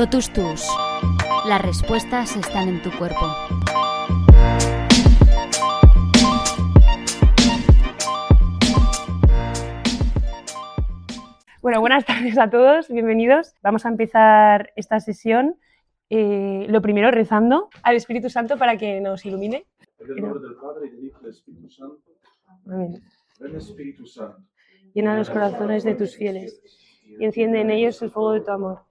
Totus Tus. Las respuestas están en tu cuerpo. Bueno, buenas tardes a todos, bienvenidos. Vamos a empezar esta sesión, lo primero rezando al Espíritu Santo para que nos ilumine. En el nombre del Padre, y del Hijo y del Espíritu Santo. Amén. Ven, Espíritu Santo. Llena los corazones de tus fieles y enciende en ellos el fuego de tu amor.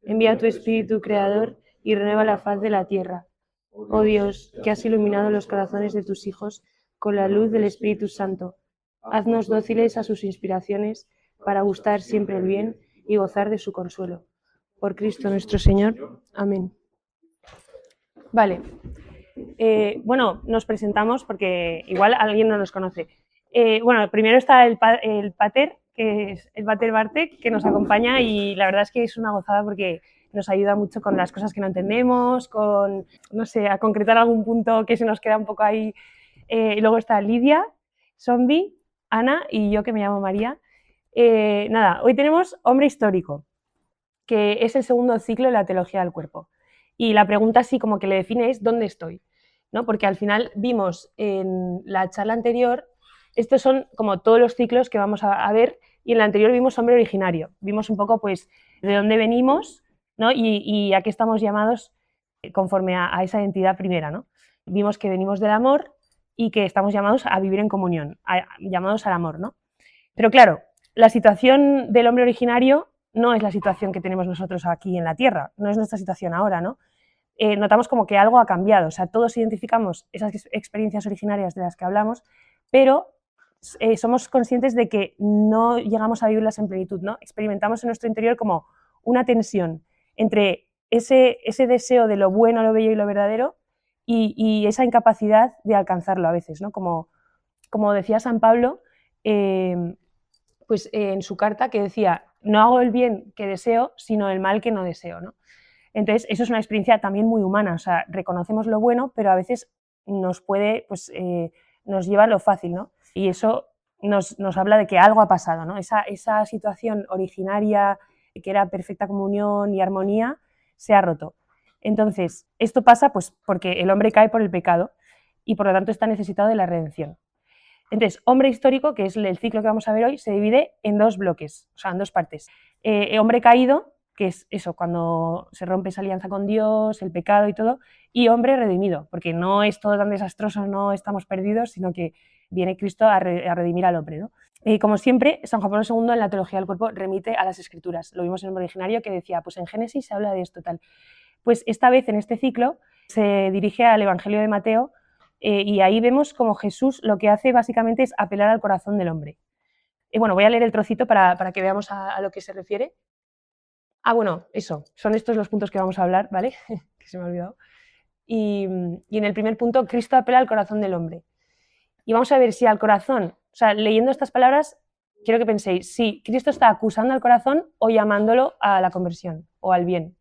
Envía tu Espíritu Creador y renueva la faz de la tierra. Oh Dios, que has iluminado los corazones de tus hijos con la luz del Espíritu Santo, haznos dóciles a sus inspiraciones para gustar siempre el bien y gozar de su consuelo. Por Cristo nuestro Señor. Amén. Vale. Bueno, nos presentamos porque igual alguien no nos conoce. Bueno, primero está el Pater, que es el Pater Bartek, que nos acompaña y la verdad es que es una gozada porque nos ayuda mucho con las cosas que no entendemos, con, no sé, a concretar algún punto que se nos queda un poco ahí. Y luego está Lidia, Zombie, Ana y yo, que me llamo María. Nada, hoy tenemos Hombre Histórico, que es el segundo ciclo de la teología del cuerpo. Y la pregunta así como que le define es ¿dónde estoy? ¿No? Porque al final vimos en la charla anterior, estos son como todos los ciclos que vamos a ver, y en la anterior vimos Hombre Originario, vimos un poco pues de dónde venimos, ¿no? y a qué estamos llamados conforme a esa identidad primera, ¿no? Vimos que venimos del amor y que estamos llamados a vivir en comunión, llamados al amor, ¿no? Pero claro, la situación del hombre originario no es la situación que tenemos nosotros aquí en la Tierra, no es nuestra situación ahora, ¿no? Notamos como que algo ha cambiado, o sea, todos identificamos esas experiencias originarias de las que hablamos, pero somos conscientes de que no llegamos a vivirlas en plenitud, ¿no? Experimentamos en nuestro interior como una tensión entre ese deseo de lo bueno, lo bello y lo verdadero y esa incapacidad de alcanzarlo a veces, ¿no? Como decía San Pablo, pues en su carta, que decía, no hago el bien que deseo, sino el mal que no deseo, ¿no? Entonces, eso es una experiencia también muy humana, o sea, reconocemos lo bueno, pero a veces nos puede, pues, nos lleva a lo fácil, ¿no? Y eso nos habla de que algo ha pasado, ¿no? Esa situación originaria, que era perfecta comunión y armonía, se ha roto. Entonces, esto pasa pues porque el hombre cae por el pecado y por lo tanto está necesitado de la redención. Entonces, hombre histórico, que es el ciclo que vamos a ver hoy, se divide en dos bloques, o sea, en dos partes. Hombre caído, que es eso, cuando se rompe esa alianza con Dios, el pecado y todo, y hombre redimido, porque no es todo tan desastroso, no estamos perdidos, sino que viene Cristo a redimir al hombre, ¿no? Como siempre, San Juan Pablo II en la teología del cuerpo remite a las Escrituras. Lo vimos en el originario que decía, pues en Génesis se habla de esto, tal. Pues esta vez en este ciclo se dirige al Evangelio de Mateo y ahí vemos como Jesús lo que hace básicamente es apelar al corazón del hombre. Bueno, voy a leer el trocito para que veamos a lo que se refiere. Bueno, eso, son estos los puntos que vamos a hablar, ¿vale? Que se me ha olvidado. Y en el primer punto, Cristo apela al corazón del hombre. Y vamos a ver si al corazón, o sea, leyendo estas palabras, quiero que penséis si Cristo está acusando al corazón o llamándolo a la conversión o al bien.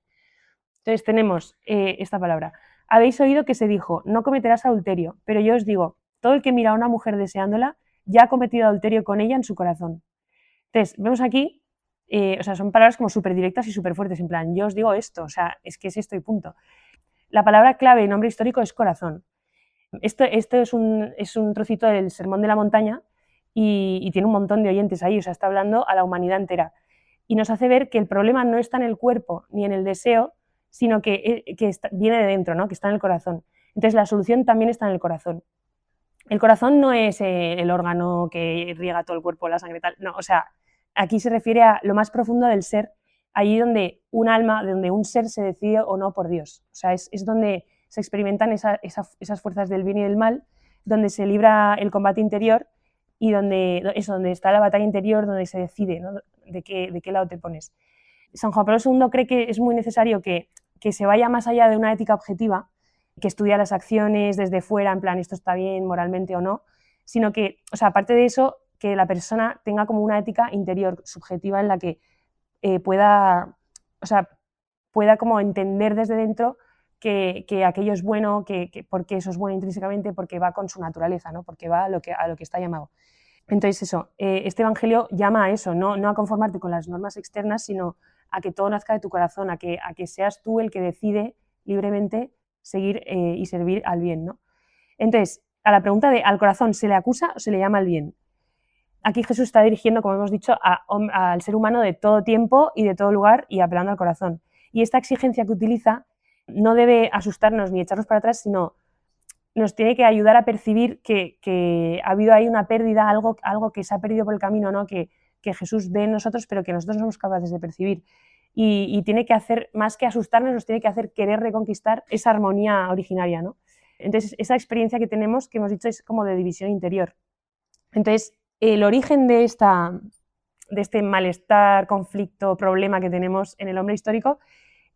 Entonces tenemos esta palabra. Habéis oído que se dijo, no cometerás adulterio, pero yo os digo, todo el que mira a una mujer deseándola, ya ha cometido adulterio con ella en su corazón. Entonces, vemos aquí, o sea, son palabras como súper directas y súper fuertes, en plan, yo os digo esto, o sea, es que es esto y punto. La palabra clave en hombre histórico es corazón. Esto es un trocito del Sermón de la Montaña y tiene un montón de oyentes ahí, o sea, está hablando a la humanidad entera. Y nos hace ver que el problema no está en el cuerpo ni en el deseo, sino que viene de dentro, ¿no? Que está en el corazón. Entonces la solución también está en el corazón. El corazón no es el órgano que riega todo el cuerpo, la sangre tal, no, o sea, aquí se refiere a lo más profundo del ser, allí donde un alma, donde un ser se decide o no por Dios. O sea, es donde se experimentan esas fuerzas del bien y del mal, donde se libra el combate interior y donde está la batalla interior, donde se decide, ¿no? de qué lado te pones. San Juan Pablo II cree que es muy necesario que se vaya más allá de una ética objetiva, que estudia las acciones desde fuera, en plan, esto está bien moralmente o no, sino que, o sea, aparte de eso, que la persona tenga como una ética interior, subjetiva, en la que pueda como entender desde dentro que aquello es bueno, porque eso es bueno intrínsecamente, porque va con su naturaleza, ¿no? Porque va a lo que está llamado. Entonces eso, este evangelio llama a eso, no a conformarte con las normas externas, sino a que todo nazca de tu corazón, a que seas tú el que decide libremente seguir y servir al bien, ¿no? Entonces, a la pregunta de ¿al corazón se le acusa o se le llama al bien? Aquí Jesús está dirigiendo, como hemos dicho, al ser humano de todo tiempo y de todo lugar y apelando al corazón. Y esta exigencia que utiliza no debe asustarnos ni echarnos para atrás, sino nos tiene que ayudar a percibir que ha habido ahí una pérdida, algo que se ha perdido por el camino, ¿no? que Jesús ve en nosotros, pero que nosotros no somos capaces de percibir. Y tiene que hacer, más que asustarnos, nos tiene que hacer querer reconquistar esa armonía originaria, ¿no? Entonces, esa experiencia que tenemos, que hemos dicho, es como de división interior. Entonces, el origen de este malestar, conflicto, problema que tenemos en el hombre histórico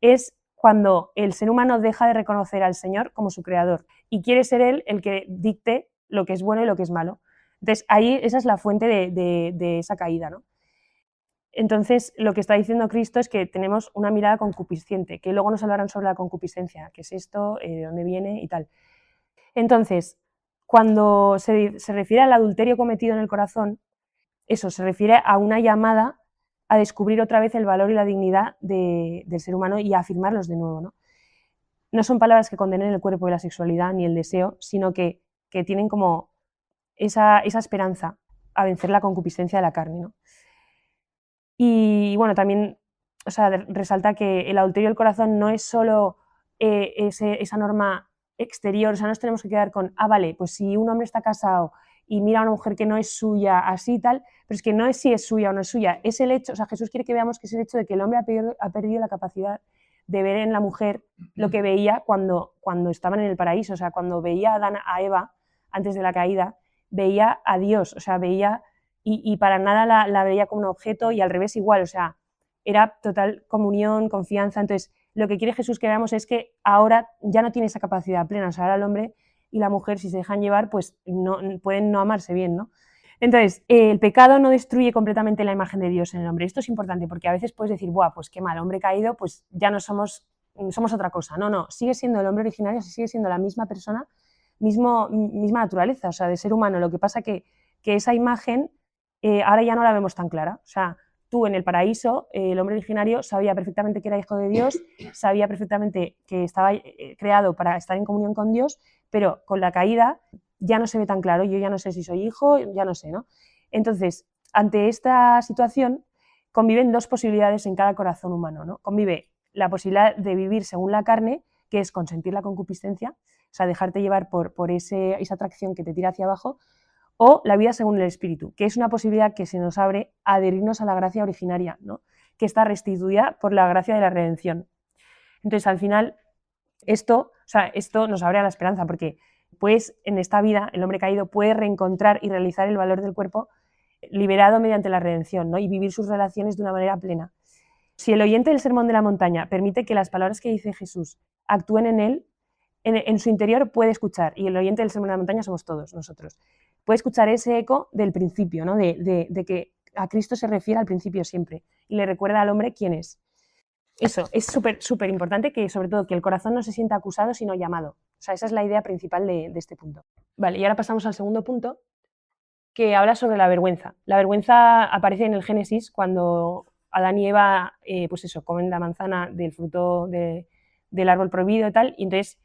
es cuando el ser humano deja de reconocer al Señor como su creador y quiere ser Él el que dicte lo que es bueno y lo que es malo. Entonces, ahí esa es la fuente de esa caída, ¿no? Entonces, lo que está diciendo Cristo es que tenemos una mirada concupisciente, que luego nos hablarán sobre la concupiscencia, qué es esto, de dónde viene y tal. Entonces, cuando se refiere al adulterio cometido en el corazón, eso se refiere a una llamada a descubrir otra vez el valor y la dignidad del ser humano y a afirmarlos de nuevo, ¿no? No son palabras que condenen el cuerpo y la sexualidad ni el deseo, sino que tienen como esa esperanza a vencer la concupiscencia de la carne, ¿no? Y bueno, también, o sea, resalta que el adulterio del corazón no es solo esa norma exterior, o sea, no nos tenemos que quedar con, vale, pues si un hombre está casado y mira a una mujer que no es suya, así y tal, pero es que no es si es suya o no es suya, es el hecho, o sea, Jesús quiere que veamos que es el hecho de que el hombre ha perdido la capacidad de ver en la mujer lo que veía cuando estaban en el paraíso, o sea, cuando veía a Adán, a Eva, antes de la caída, veía a Dios, o sea, veía, y para nada la veía como un objeto, y al revés igual, o sea, era total comunión, confianza. Entonces, lo que quiere Jesús que veamos es que ahora ya no tiene esa capacidad plena, o sea, ahora el hombre y la mujer, si se dejan llevar, pues no, pueden no amarse bien, ¿no? Entonces, el pecado no destruye completamente la imagen de Dios en el hombre. Esto es importante porque a veces puedes decir, buah, pues qué mal, hombre caído, pues ya no somos otra cosa. No, sigue siendo el hombre originario, sigue siendo la misma persona, misma naturaleza, o sea, de ser humano. Lo que pasa que esa imagen ahora ya no la vemos tan clara. O sea, tú en el paraíso, el hombre originario sabía perfectamente que era hijo de Dios, sabía perfectamente que estaba creado para estar en comunión con Dios, pero con la caída ya no se ve tan claro, yo ya no sé si soy hijo, ya no sé, ¿no? Entonces, ante esta situación, conviven dos posibilidades en cada corazón humano, ¿no? Convive la posibilidad de vivir según la carne, que es consentir la concupiscencia, o sea, dejarte llevar por esa atracción que te tira hacia abajo, o la vida según el Espíritu, que es una posibilidad que se nos abre a adherirnos a la gracia originaria, ¿no? Que está restituida por la gracia de la redención. Entonces, al final, esto nos abre a la esperanza, porque pues en esta vida el hombre caído puede reencontrar y realizar el valor del cuerpo liberado mediante la redención, ¿no? Y vivir sus relaciones de una manera plena. Si el oyente del Sermón de la Montaña permite que las palabras que dice Jesús actúen en él, en su interior puede escuchar, y el oyente del Sermón de la Montaña somos todos nosotros, puede escuchar ese eco del principio, ¿no? de que a Cristo se refiere al principio siempre y le recuerda al hombre quién es. Eso, es súper importante que sobre todo que el corazón no se sienta acusado sino llamado. O sea, esa es la idea principal de este punto. Vale, y ahora pasamos al segundo punto, que habla sobre la vergüenza. La vergüenza aparece en el Génesis cuando Adán y Eva, pues eso, comen la manzana del fruto del árbol prohibido y tal, y entonces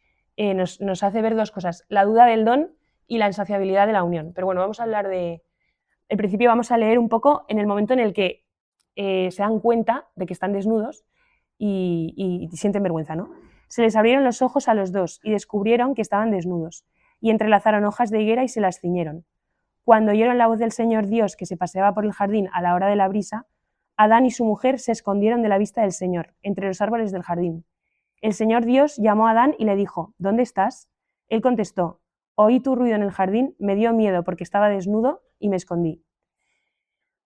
nos hace ver dos cosas, la duda del don y la insaciabilidad de la unión. Pero bueno, vamos a hablar al principio vamos a leer un poco en el momento en el que se dan cuenta de que están desnudos y sienten vergüenza, ¿no? Se les abrieron los ojos a los dos y descubrieron que estaban desnudos, y entrelazaron hojas de higuera y se las ciñeron. Cuando oyeron la voz del Señor Dios que se paseaba por el jardín a la hora de la brisa, Adán y su mujer se escondieron de la vista del Señor, entre los árboles del jardín. El Señor Dios llamó a Adán y le dijo, ¿dónde estás? Él contestó, oí tu ruido en el jardín, me dio miedo porque estaba desnudo y me escondí.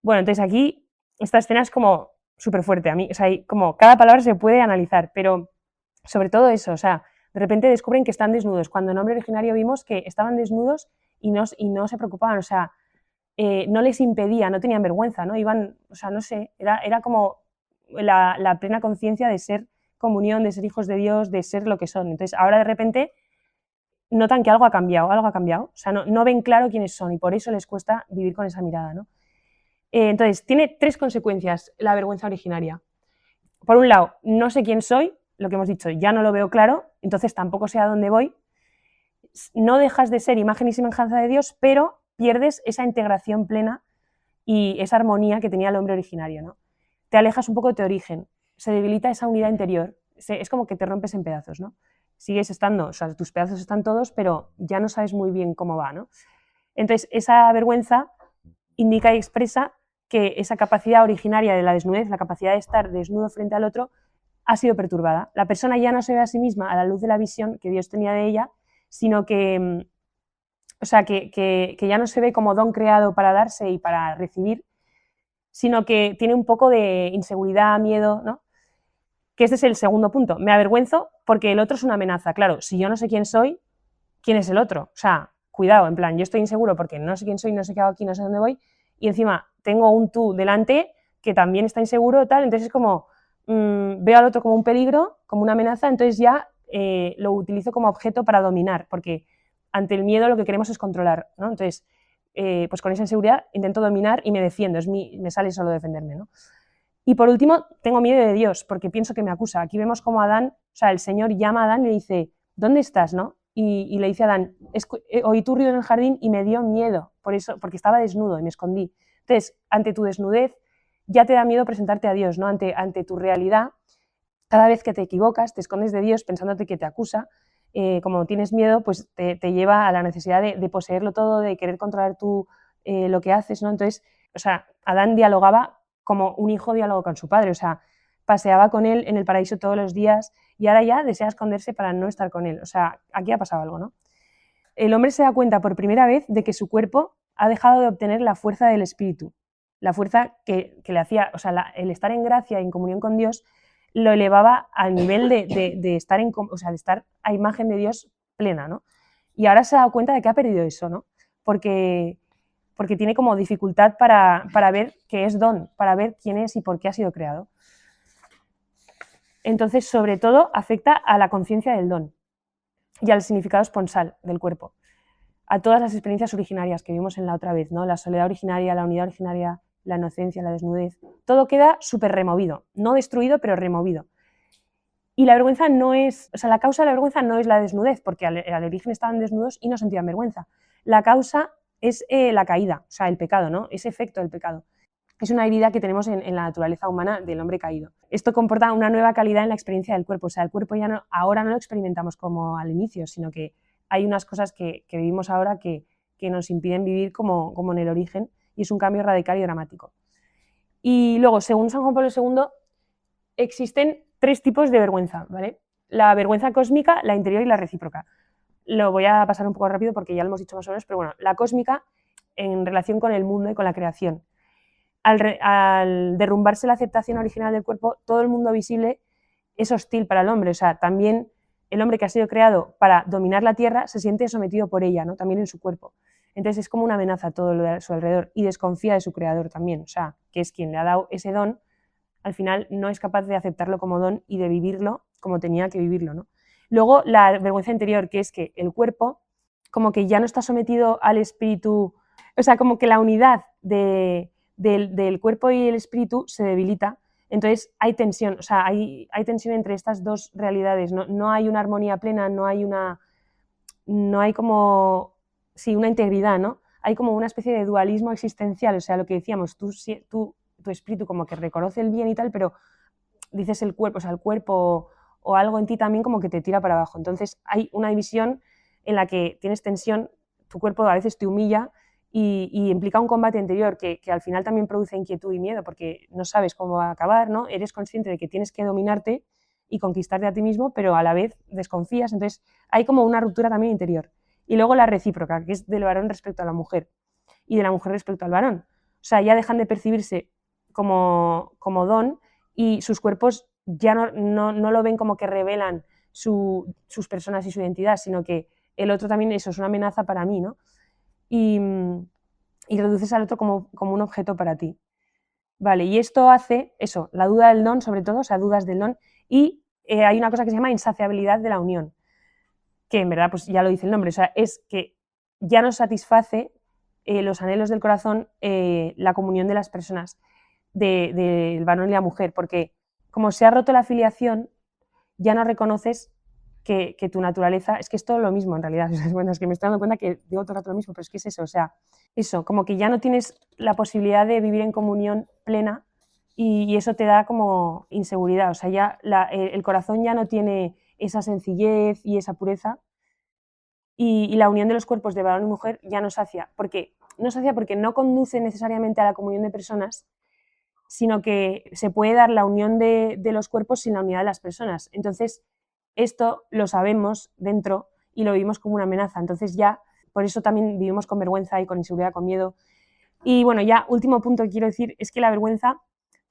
Bueno, entonces aquí esta escena es como súper fuerte a mí, o sea, como cada palabra se puede analizar, pero sobre todo eso, o sea, de repente descubren que están desnudos, cuando en Hombre Originario vimos que estaban desnudos y no se preocupaban, o sea, no les impedía, no tenían vergüenza, ¿no? Iban, o sea, no sé, era como la plena conciencia de ser comunión, de ser hijos de Dios, de ser lo que son. Entonces, ahora de repente notan que algo ha cambiado, o sea, no ven claro quiénes son y por eso les cuesta vivir con esa mirada, ¿no? Entonces, tiene tres consecuencias la vergüenza originaria. por un lado, no sé quién soy, lo que hemos dicho, ya no lo veo claro, entonces tampoco sé a dónde voy. No dejas de ser imagen y semejanza de Dios, pero pierdes esa integración plena y esa armonía que tenía el hombre originario, ¿no? Te alejas un poco de tu origen, se debilita esa unidad interior, es como que te rompes en pedazos, ¿no? Sigues estando, o sea, tus pedazos están todos, pero ya no sabes muy bien cómo va, ¿no? Entonces, esa vergüenza indica y expresa que esa capacidad originaria de la desnudez, la capacidad de estar desnudo frente al otro, ha sido perturbada. La persona ya no se ve a sí misma a la luz de la visión que Dios tenía de ella, sino que, o sea, que ya no se ve como don creado para darse y para recibir, sino que tiene un poco de inseguridad, miedo, ¿no? Que este es el segundo punto. Me avergüenzo porque el otro es una amenaza. Claro, si yo no sé quién soy, ¿quién es el otro? O sea, cuidado, en plan, yo estoy inseguro porque no sé quién soy, no sé qué hago aquí, no sé dónde voy, y encima tengo un tú delante que también está inseguro, tal, entonces es como, veo al otro como un peligro, como una amenaza, entonces ya lo utilizo como objeto para dominar, porque ante el miedo lo que queremos es controlar, ¿no? Entonces, pues con esa inseguridad intento dominar y me defiendo, me sale solo defenderme, ¿no? Y por último, tengo miedo de Dios, porque pienso que me acusa. Aquí vemos como Adán, o sea, el Señor llama a Adán y le dice, ¿dónde estás, no? Y le dice a Adán, oí tu ruido en el jardín y me dio miedo, por eso, porque estaba desnudo y me escondí. Entonces, ante tu desnudez, ya te da miedo presentarte a Dios, ¿no? Ante tu realidad, cada vez que te equivocas, te escondes de Dios pensándote que te acusa, como tienes miedo, pues te lleva a la necesidad de poseerlo todo, de querer controlar tú lo que haces, ¿no? Entonces, o sea, Adán dialogaba como un hijo dialoga con su padre, o sea, paseaba con él en el paraíso todos los días y ahora ya desea esconderse para no estar con él. O sea, aquí ha pasado algo, ¿no? El hombre se da cuenta por primera vez de que su cuerpo ha dejado de obtener la fuerza del espíritu, la fuerza que le hacía, o sea, el estar en gracia y en comunión con Dios lo elevaba al nivel de estar o sea, de estar a imagen de Dios plena, ¿no? Y ahora se ha dado cuenta de que ha perdido eso, ¿no? Porque tiene como dificultad para ver qué es don, para ver quién es y por qué ha sido creado. Entonces, sobre todo, afecta a la conciencia del don y al significado esponsal del cuerpo, a todas las experiencias originarias que vimos en la otra vez, ¿no? La soledad originaria, la unidad originaria, la inocencia, la desnudez, todo queda súper removido, no destruido, pero removido. Y la vergüenza no es, o sea, la causa de la vergüenza no es la desnudez, porque al origen estaban desnudos y no sentían vergüenza. La causa es la caída, o sea, el pecado, ¿no? Ese efecto del pecado. Es una herida que tenemos en la naturaleza humana del hombre caído. Esto comporta una nueva calidad en la experiencia del cuerpo, o sea, el cuerpo ya no, ahora no lo experimentamos como al inicio, sino que hay unas cosas que vivimos ahora que nos impiden vivir como en el origen, y es un cambio radical y dramático. Y luego, según San Juan Pablo II, existen 3 tipos de vergüenza, ¿vale? La vergüenza cósmica, la interior y la recíproca. Lo voy a pasar un poco rápido porque ya lo hemos dicho más o menos, pero bueno, la cósmica en relación con el mundo y con la creación. Al derrumbarse la aceptación original del cuerpo, todo el mundo visible es hostil para el hombre, o sea, también el hombre que ha sido creado para dominar la tierra se siente sometido por ella, ¿no? También en su cuerpo. Entonces es como una amenaza a todo lo de a su alrededor y desconfía de su creador también, o sea, que es quien le ha dado ese don, al final no es capaz de aceptarlo como don y de vivirlo como tenía que vivirlo, ¿no? Luego la vergüenza interior, que es que el cuerpo como que ya no está sometido al espíritu, o sea, como que la unidad del cuerpo y el espíritu se debilita, entonces hay tensión, o sea, hay tensión entre estas dos realidades, no hay una armonía plena, no hay como, sí, una integridad, ¿no? Hay como una especie de dualismo existencial, o sea, lo que decíamos, tu espíritu como que reconoce el bien y tal, pero dices el cuerpo, o sea, el cuerpo o algo en ti también como que te tira para abajo. Entonces hay una división en la que tienes tensión, tu cuerpo a veces te humilla y implica un combate interior que al final también produce inquietud y miedo porque no sabes cómo va a acabar, ¿no? Eres consciente de que tienes que dominarte y conquistarte a ti mismo, pero a la vez desconfías, entonces hay como una ruptura también interior. Y luego la recíproca, que es del varón respecto a la mujer y de la mujer respecto al varón. O sea, ya dejan de percibirse como don y sus cuerpos ya no lo ven como que revelan sus personas y su identidad, sino que el otro también eso es una amenaza para mí, ¿no? Y reduces al otro como un objeto para ti. Vale, y esto hace eso, la duda del don sobre todo, o sea, dudas del don, y hay una cosa que se llama insaciabilidad de la unión, que en verdad pues ya lo dice el nombre, o sea, es que ya no satisface los anhelos del corazón la comunión de las personas, del varón y la mujer, porque como se ha roto la filiación, ya no reconoces que tu naturaleza, es que es todo lo mismo en realidad, es que me estoy dando cuenta que digo todo el rato lo mismo, pero es que es eso, o sea, eso, como que ya no tienes la posibilidad de vivir en comunión plena y eso te da como inseguridad, o sea, ya el corazón ya no tiene esa sencillez y esa pureza y la unión de los cuerpos de varón y mujer ya no sacia, porque no conduce necesariamente a la comunión de personas, sino que se puede dar la unión de los cuerpos sin la unidad de las personas. Entonces, esto lo sabemos dentro y lo vivimos como una amenaza. Entonces ya, por eso también vivimos con vergüenza y con inseguridad, con miedo. Y bueno, ya último punto que quiero decir es que la vergüenza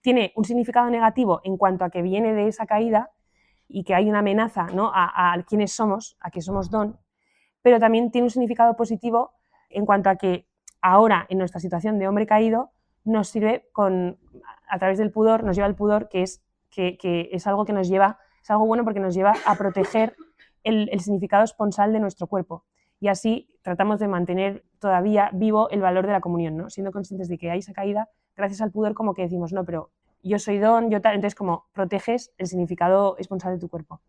tiene un significado negativo en cuanto a que viene de esa caída y que hay una amenaza, ¿no?, a quienes somos, a que somos don, pero también tiene un significado positivo en cuanto a que ahora, en nuestra situación de hombre caído, nos sirve a través del pudor, nos lleva al pudor, que es algo que nos lleva, es algo bueno porque nos lleva a proteger el significado esponsal de nuestro cuerpo. Y así tratamos de mantener todavía vivo el valor de la comunión, ¿no? Siendo conscientes de que hay esa caída, gracias al pudor como que decimos, no, pero yo soy don, yo tal, entonces como proteges el significado esponsal de tu cuerpo.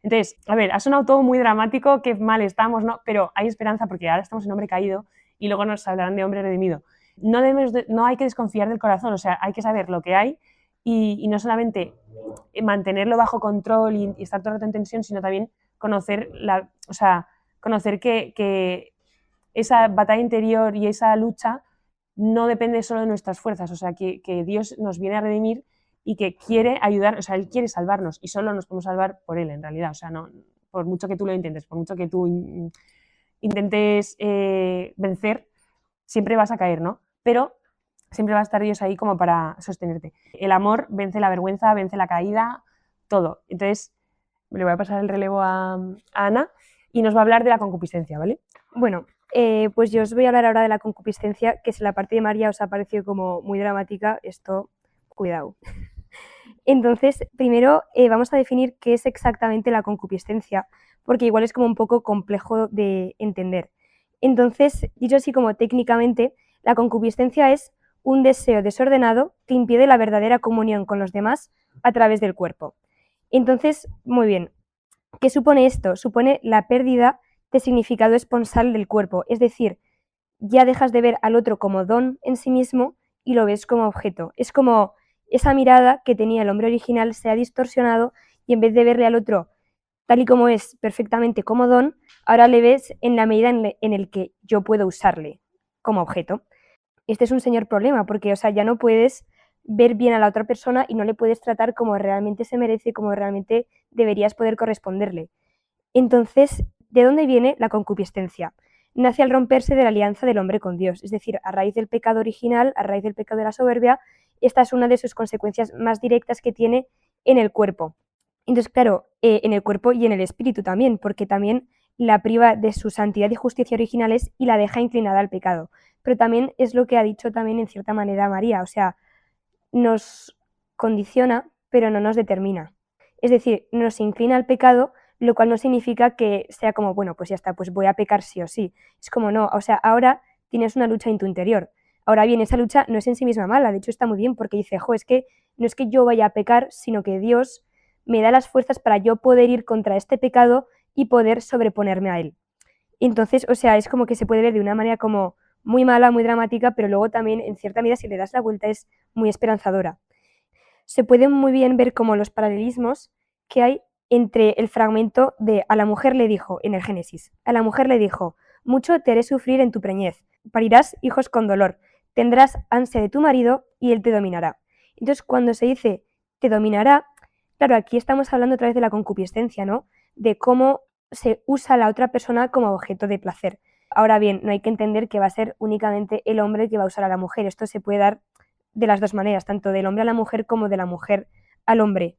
Entonces, a ver, ha sonado todo muy dramático, qué mal estamos, ¿no? Pero hay esperanza porque ahora estamos en hombre caído y luego nos hablarán de hombre redimido. No hay que desconfiar del corazón, o sea, hay que saber lo que hay y no solamente mantenerlo bajo control y estar todo el rato en tensión, sino también conocer que esa batalla interior y esa lucha no depende solo de nuestras fuerzas, o sea, que Dios nos viene a redimir y que quiere ayudar, o sea, Él quiere salvarnos y solo nos podemos salvar por Él, en realidad, o sea, no, por mucho que tú lo intentes, por mucho que tú intentes vencer, siempre vas a caer, ¿no? Pero siempre va a estar Dios ahí como para sostenerte. El amor vence la vergüenza, vence la caída, todo. Entonces, le voy a pasar el relevo a Ana y nos va a hablar de la concupiscencia, ¿vale? Bueno, pues yo os voy a hablar ahora de la concupiscencia, que si la parte de María os ha parecido como muy dramática, esto, cuidado. Entonces, primero vamos a definir qué es exactamente la concupiscencia, porque igual es como un poco complejo de entender. Entonces, dicho así como técnicamente, la concupiscencia es un deseo desordenado que impide la verdadera comunión con los demás a través del cuerpo. Entonces, muy bien, ¿qué supone esto? Supone la pérdida de significado esponsal del cuerpo, es decir, ya dejas de ver al otro como don en sí mismo y lo ves como objeto. Es como esa mirada que tenía el hombre original se ha distorsionado y en vez de verle al otro tal y como es perfectamente como don, ahora le ves en la medida en el que yo puedo usarle como objeto. Este es un señor problema porque, o sea, ya no puedes ver bien a la otra persona y no le puedes tratar como realmente se merece, como realmente deberías poder corresponderle. Entonces, ¿de dónde viene la concupiscencia? Nace al romperse de la alianza del hombre con Dios, es decir, a raíz del pecado original, a raíz del pecado de la soberbia, esta es una de sus consecuencias más directas que tiene en el cuerpo. Entonces, claro, en el cuerpo y en el espíritu también, porque también la priva de su santidad y justicia originales y la deja inclinada al pecado. Pero también es lo que ha dicho también en cierta manera María, o sea, nos condiciona, pero no nos determina. Es decir, nos inclina al pecado, lo cual no significa que sea como, bueno, pues ya está, pues voy a pecar sí o sí. Es como no, o sea, ahora tienes una lucha en tu interior. Ahora bien, esa lucha no es en sí misma mala, de hecho está muy bien porque dice, es que no es que yo vaya a pecar, sino que Dios me da las fuerzas para yo poder ir contra este pecado y poder sobreponerme a él. Entonces, o sea, es como que se puede ver de una manera como muy mala, muy dramática, pero luego también, en cierta medida, si le das la vuelta, es muy esperanzadora. Se puede muy bien ver como los paralelismos que hay entre el fragmento de a la mujer le dijo en el Génesis. A la mujer le dijo, mucho te haré sufrir en tu preñez, parirás hijos con dolor, tendrás ansia de tu marido y él te dominará. Entonces, cuando se dice te dominará, claro, aquí estamos hablando otra vez de la concupiscencia, ¿no? De cómo se usa a la otra persona como objeto de placer. Ahora bien, no hay que entender que va a ser únicamente el hombre el que va a usar a la mujer. Esto se puede dar de las dos maneras, tanto del hombre a la mujer como de la mujer al hombre.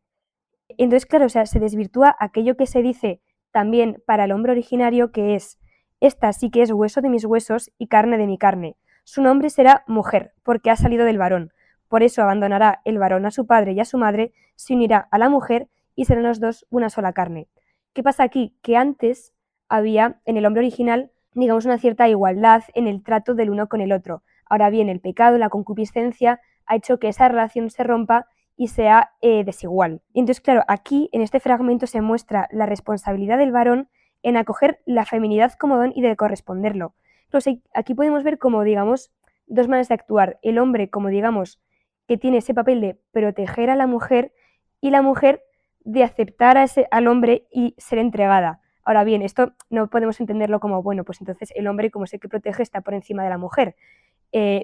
Entonces, claro, o sea, se desvirtúa aquello que se dice también para el hombre originario, que es, esta sí que es hueso de mis huesos y carne de mi carne. Su nombre será mujer, porque ha salido del varón. Por eso abandonará el varón a su padre y a su madre, se unirá a la mujer y serán los dos una sola carne. ¿Qué pasa aquí? Que antes había en el hombre original, digamos, una cierta igualdad en el trato del uno con el otro. Ahora bien, el pecado, la concupiscencia, ha hecho que esa relación se rompa y sea desigual. Entonces, claro, aquí en este fragmento se muestra la responsabilidad del varón en acoger la feminidad como don y de corresponderlo. Entonces, aquí podemos ver como, digamos, dos maneras de actuar. El hombre como, digamos, que tiene ese papel de proteger a la mujer y la mujer de aceptar al hombre y ser entregada. Ahora bien, esto no podemos entenderlo como, bueno, pues entonces el hombre como es el que protege está por encima de la mujer.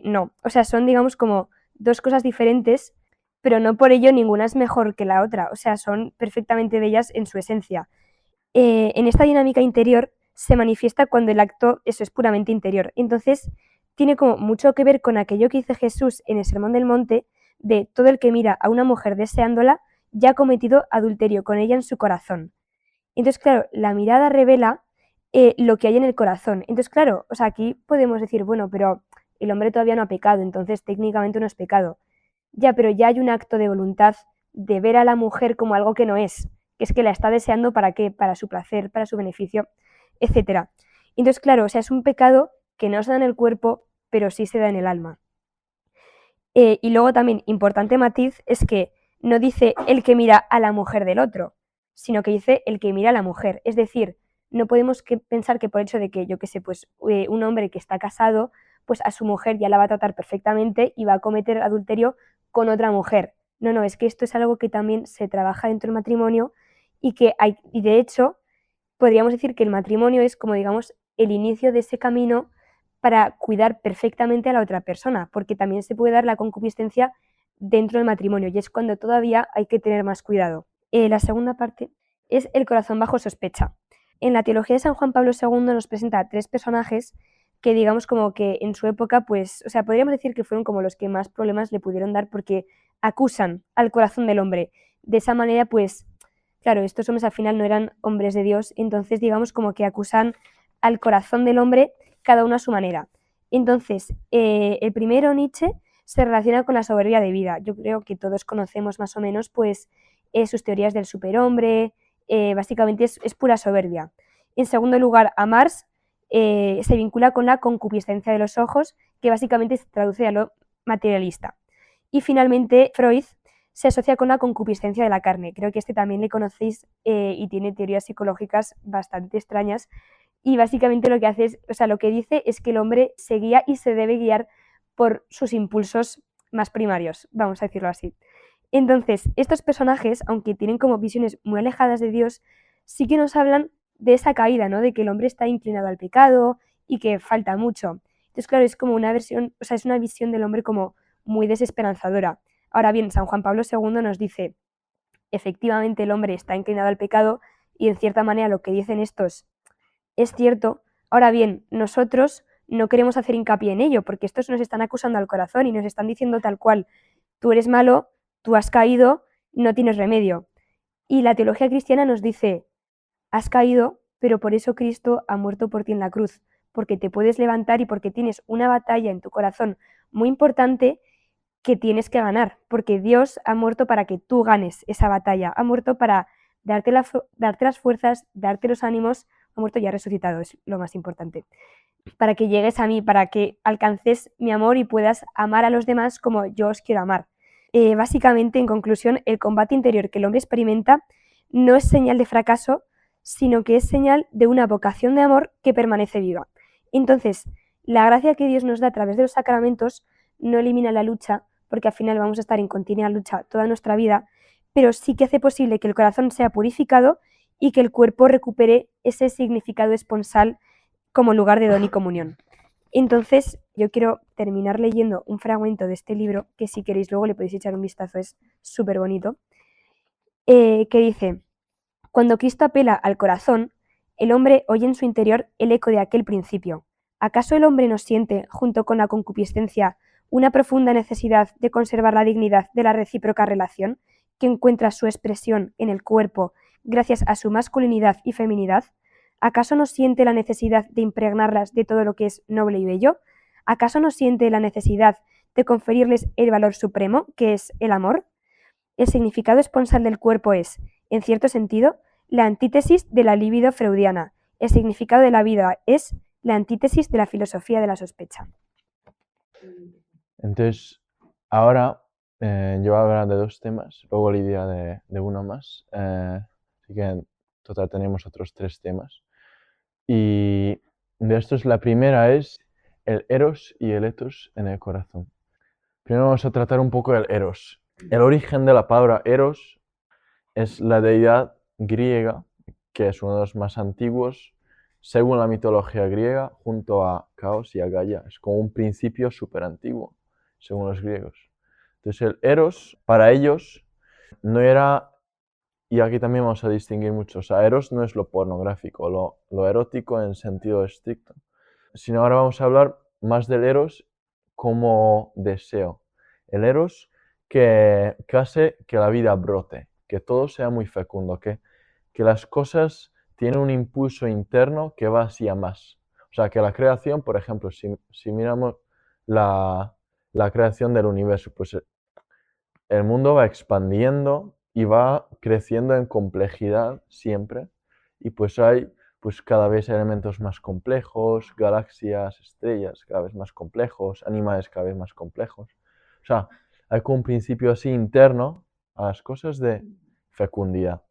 No, o sea, son digamos como dos cosas diferentes, pero no por ello ninguna es mejor que la otra, o sea, son perfectamente bellas en su esencia. En esta dinámica interior se manifiesta cuando el acto, eso es puramente interior. Entonces, tiene como mucho que ver con aquello que dice Jesús en el Sermón del Monte, de todo el que mira a una mujer deseándola, ya ha cometido adulterio con ella en su corazón. Entonces, claro, la mirada revela lo que hay en el corazón. Entonces, claro, o sea, aquí podemos decir, bueno, pero el hombre todavía no ha pecado, entonces técnicamente no es pecado. Ya, pero ya hay un acto de voluntad de ver a la mujer como algo que no es, que es que la está deseando para qué, para su placer, para su beneficio, etcétera. Entonces, claro, o sea, es un pecado que no se da en el cuerpo, pero sí se da en el alma. Y luego también, importante matiz, es que no dice el que mira a la mujer del otro, sino que dice el que mira a la mujer. Es decir, no podemos pensar que por hecho de que, yo qué sé, pues un hombre que está casado, pues a su mujer ya la va a tratar perfectamente y va a cometer adulterio con otra mujer. No, no, es que esto es algo que también se trabaja dentro del matrimonio y y de hecho, podríamos decir que el matrimonio es como, digamos, el inicio de ese camino para cuidar perfectamente a la otra persona, porque también se puede dar la concupiscencia dentro del matrimonio y es cuando todavía hay que tener más cuidado. La segunda parte es el corazón bajo sospecha. En la teología de San Juan Pablo II nos presenta a tres personajes que digamos como que en su época, pues, o sea, podríamos decir que fueron como los que más problemas le pudieron dar porque acusan al corazón del hombre. De esa manera, pues, claro, estos hombres al final no eran hombres de Dios, entonces digamos como que acusan al corazón del hombre cada uno a su manera. Entonces, el primero, Nietzsche, se relaciona con la soberbia de vida. Yo creo que todos conocemos más o menos pues sus teorías del superhombre, básicamente es pura soberbia. En segundo lugar, a Marx se vincula con la concupiscencia de los ojos, que básicamente se traduce a lo materialista. Y finalmente, Freud se asocia con la concupiscencia de la carne. Creo que este también le conocéis y tiene teorías psicológicas bastante extrañas. Y básicamente lo que hace es, o sea, lo que dice es que el hombre se guía y se debe guiar por sus impulsos más primarios, vamos a decirlo así. Entonces, estos personajes, aunque tienen como visiones muy alejadas de Dios, sí que nos hablan de esa caída, ¿no? De que el hombre está inclinado al pecado y que falta mucho. Entonces, claro, es como una versión, o sea, es una visión del hombre como muy desesperanzadora. Ahora bien, San Juan Pablo II nos dice, efectivamente el hombre está inclinado al pecado y en cierta manera lo que dicen estos es cierto. Ahora bien, nosotros no queremos hacer hincapié en ello, porque estos nos están acusando al corazón y nos están diciendo tal cual, tú eres malo, tú has caído, no tienes remedio. Y la teología cristiana nos dice, has caído, pero por eso Cristo ha muerto por ti en la cruz, porque te puedes levantar y porque tienes una batalla en tu corazón muy importante que tienes que ganar, porque Dios ha muerto para que tú ganes esa batalla, ha muerto para darte las fuerzas, darte los ánimos, ha muerto y ha resucitado, es lo más importante, para que llegues a mí, para que alcances mi amor y puedas amar a los demás como yo os quiero amar. Básicamente, en conclusión, el combate interior que el hombre experimenta no es señal de fracaso, sino que es señal de una vocación de amor que permanece viva. Entonces, la gracia que Dios nos da a través de los sacramentos no elimina la lucha, porque al final vamos a estar en continua lucha toda nuestra vida, pero sí que hace posible que el corazón sea purificado y que el cuerpo recupere ese significado esponsal como lugar de don y comunión. Entonces, yo quiero terminar leyendo un fragmento de este libro, que si queréis luego le podéis echar un vistazo, es súper bonito, que dice, cuando Cristo apela al corazón, el hombre oye en su interior el eco de aquel principio. ¿Acaso el hombre no siente, junto con la concupiscencia, una profunda necesidad de conservar la dignidad de la recíproca relación, que encuentra su expresión en el cuerpo gracias a su masculinidad y feminidad? ¿Acaso no siente la necesidad de impregnarlas de todo lo que es noble y bello? ¿Acaso no siente la necesidad de conferirles el valor supremo, que es el amor? El significado esponsal del cuerpo es, en cierto sentido, la antítesis de la libido freudiana. El significado de la vida es la antítesis de la filosofía de la sospecha. Entonces, ahora Yo voy a hablar de 2 temas, luego Lidia de uno más. Así que en total tenemos otros 3 temas. Y de estos la primera es el eros y el ethos en el corazón. Primero vamos a tratar un poco el eros. El origen de la palabra eros es la deidad griega, que es uno de los más antiguos, según la mitología griega, junto a Caos y a Gaia. Es como un principio súper antiguo, según los griegos. Entonces el eros, para ellos, no era, y aquí también vamos a distinguir mucho, o sea, eros no es lo pornográfico, lo erótico en sentido estricto, sino ahora vamos a hablar más del eros como deseo. El eros que hace que la vida brote, que todo sea muy fecundo, que las cosas tienen un impulso interno que va hacia más. O sea, que la creación, por ejemplo, si miramos la creación del universo, pues el mundo va expandiendo y va creciendo en complejidad siempre. Y pues hay pues cada vez elementos más complejos, galaxias, estrellas cada vez más complejos, animales cada vez más complejos. O sea, hay como un principio así interno a las cosas de fecundidad.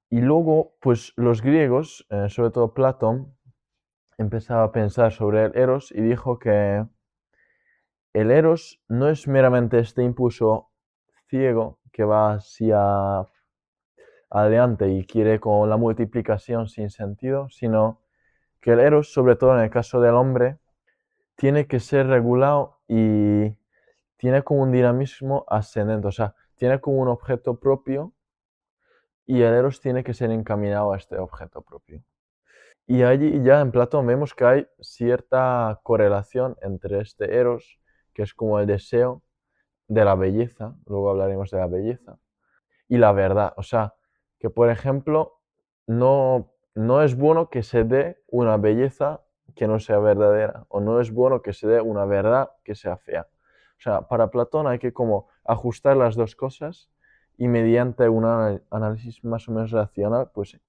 Y luego, pues los griegos, sobre todo Platón, empezaba a pensar sobre el eros y dijo que el eros no es meramente este impulso ciego que va hacia adelante y quiere con la multiplicación sin sentido, sino que el eros, sobre todo en el caso del hombre, tiene que ser regulado y tiene como un dinamismo ascendente, o sea, tiene como un objeto propio y el eros tiene que ser encaminado a este objeto propio. Y allí ya en Platón vemos que hay cierta correlación entre este eros, que es como el deseo de la belleza, luego hablaremos de la belleza, y la verdad. O sea, que por ejemplo, no es bueno que se dé una belleza que no sea verdadera, o no es bueno que se dé una verdad que sea fea. O sea, para Platón hay que como ajustar las dos cosas y mediante un análisis más o menos racional, pues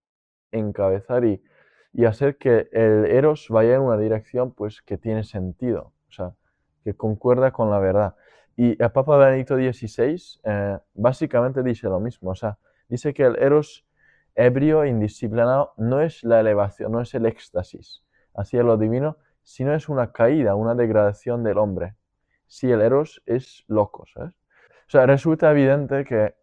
encabezar y hacer que el eros vaya en una dirección pues que tiene sentido, o sea, que concuerda con la verdad. Y el Papa Benedicto XVI básicamente dice lo mismo, o sea, dice que el eros ebrio e indisciplinado no es la elevación, no es el éxtasis hacia lo divino, sino es una caída, una degradación del hombre. Si el eros es loco, ¿sabes? O sea, resulta evidente que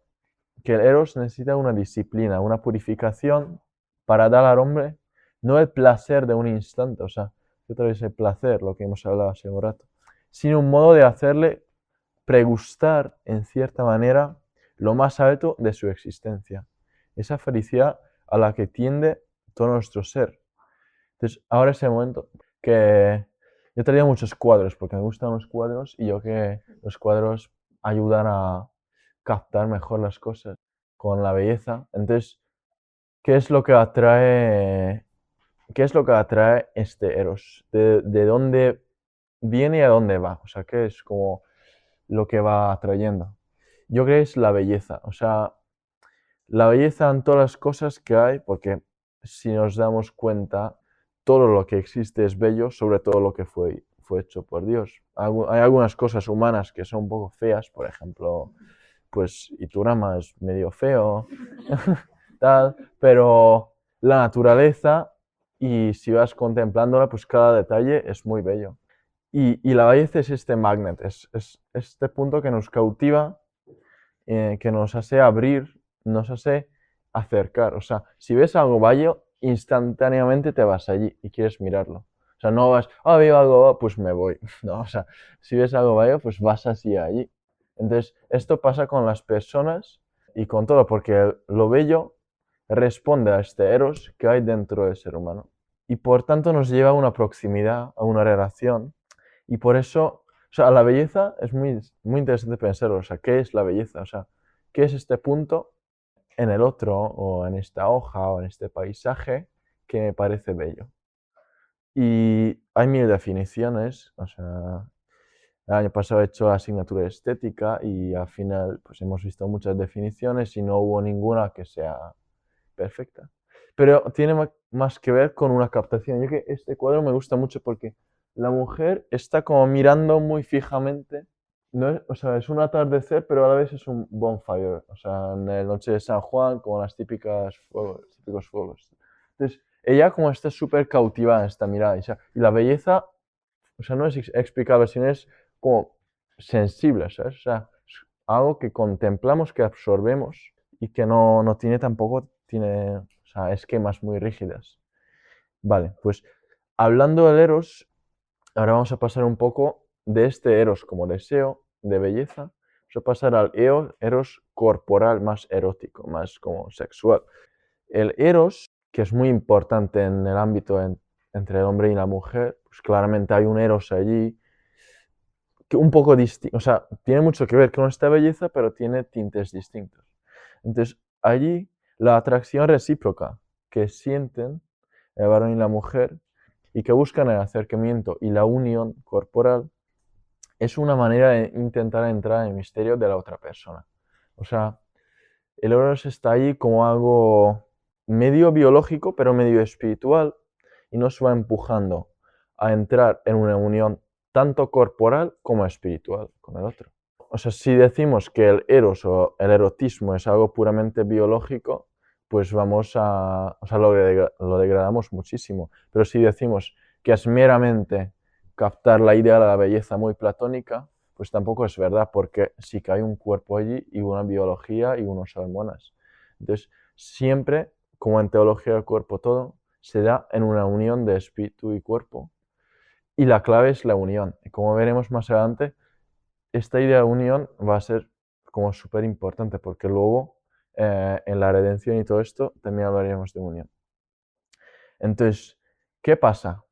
el eros necesita una disciplina, una purificación para dar al hombre no el placer de un instante, o sea, otra vez el placer, lo que hemos hablado hace un rato, sino un modo de hacerle pregustar en cierta manera lo más alto de su existencia, esa felicidad a la que tiende todo nuestro ser. Entonces, ahora es el momento que yo traía muchos cuadros, porque me gustan los cuadros y yo que los cuadros ayudan a captar mejor las cosas con la belleza. Entonces, ¿qué es lo que atrae, qué es lo que atrae este eros? De dónde viene y a dónde va? O sea, ¿qué es como lo que va atrayendo? Yo creo que es la belleza, o sea, la belleza en todas las cosas que hay, porque si nos damos cuenta, todo lo que existe es bello, sobre todo lo que fue hecho por Dios. Hay algunas cosas humanas que son un poco feas, por ejemplo, pues Iturama es medio feo, tal, pero la naturaleza, y si vas contemplándola, pues cada detalle es muy bello. Y la belleza es este magnet, es este punto que nos cautiva, que nos hace abrir, nos hace acercar. O sea, si ves algo bello, instantáneamente te vas allí y quieres mirarlo. O sea, no vas, veo algo, pues me voy. No, o sea, si ves algo bello, pues vas así allí. Entonces, esto pasa con las personas y con todo, porque lo bello responde a este eros que hay dentro del ser humano. Y por tanto nos lleva a una proximidad, a una relación. Y por eso, o sea, la belleza es muy, muy interesante pensarlo. O sea, ¿qué es la belleza? O sea, ¿qué es este punto en el otro, o en esta hoja, o en este paisaje que me parece bello? Y hay mil definiciones, o sea, el año pasado he hecho asignatura de estética y al final pues hemos visto muchas definiciones y no hubo ninguna que sea perfecta. Pero tiene más que ver con una captación. Yo que este cuadro me gusta mucho porque la mujer está como mirando muy fijamente no es, o sea, es un atardecer, pero a la vez es un bonfire. O sea, en la noche de San Juan, como las típicos fuegos. Entonces, ella como está súper cautivada en esta mirada. Y la belleza, o sea, no es explicable, sino es como sensible, ¿sabes? O sea, es algo que contemplamos, que absorbemos y que no tiene tampoco, o sea, esquemas muy rígidas. Vale, pues hablando del Eros, ahora vamos a pasar un poco de este Eros como deseo de belleza, vamos a pasar al Eros corporal, más erótico, más como sexual. El Eros, que es muy importante en el ámbito entre el hombre y la mujer, pues claramente hay un Eros allí, que un poco distinto, o sea, tiene mucho que ver con esta belleza, pero tiene tintes distintos. Entonces, allí la atracción recíproca que sienten el varón y la mujer y que buscan el acercamiento y la unión corporal es una manera de intentar entrar en el misterio de la otra persona. O sea, el Eros está ahí como algo medio biológico, pero medio espiritual, y nos va empujando a entrar en una unión tanto corporal como espiritual con el otro. O sea, si decimos que el Eros o el erotismo es algo puramente biológico, pues o sea, lo degradamos muchísimo. Pero si decimos que es meramente captar la idea de la belleza muy platónica, pues tampoco es verdad, porque sí que hay un cuerpo allí y una biología y unas hormonas. Entonces, siempre, como en teología del cuerpo todo, se da en una unión de espíritu y cuerpo. Y la clave es la unión. Y como veremos más adelante, esta idea de unión va a ser como súper importante, porque luego en la redención y todo esto también hablaremos de unión. Entonces, ¿qué pasa?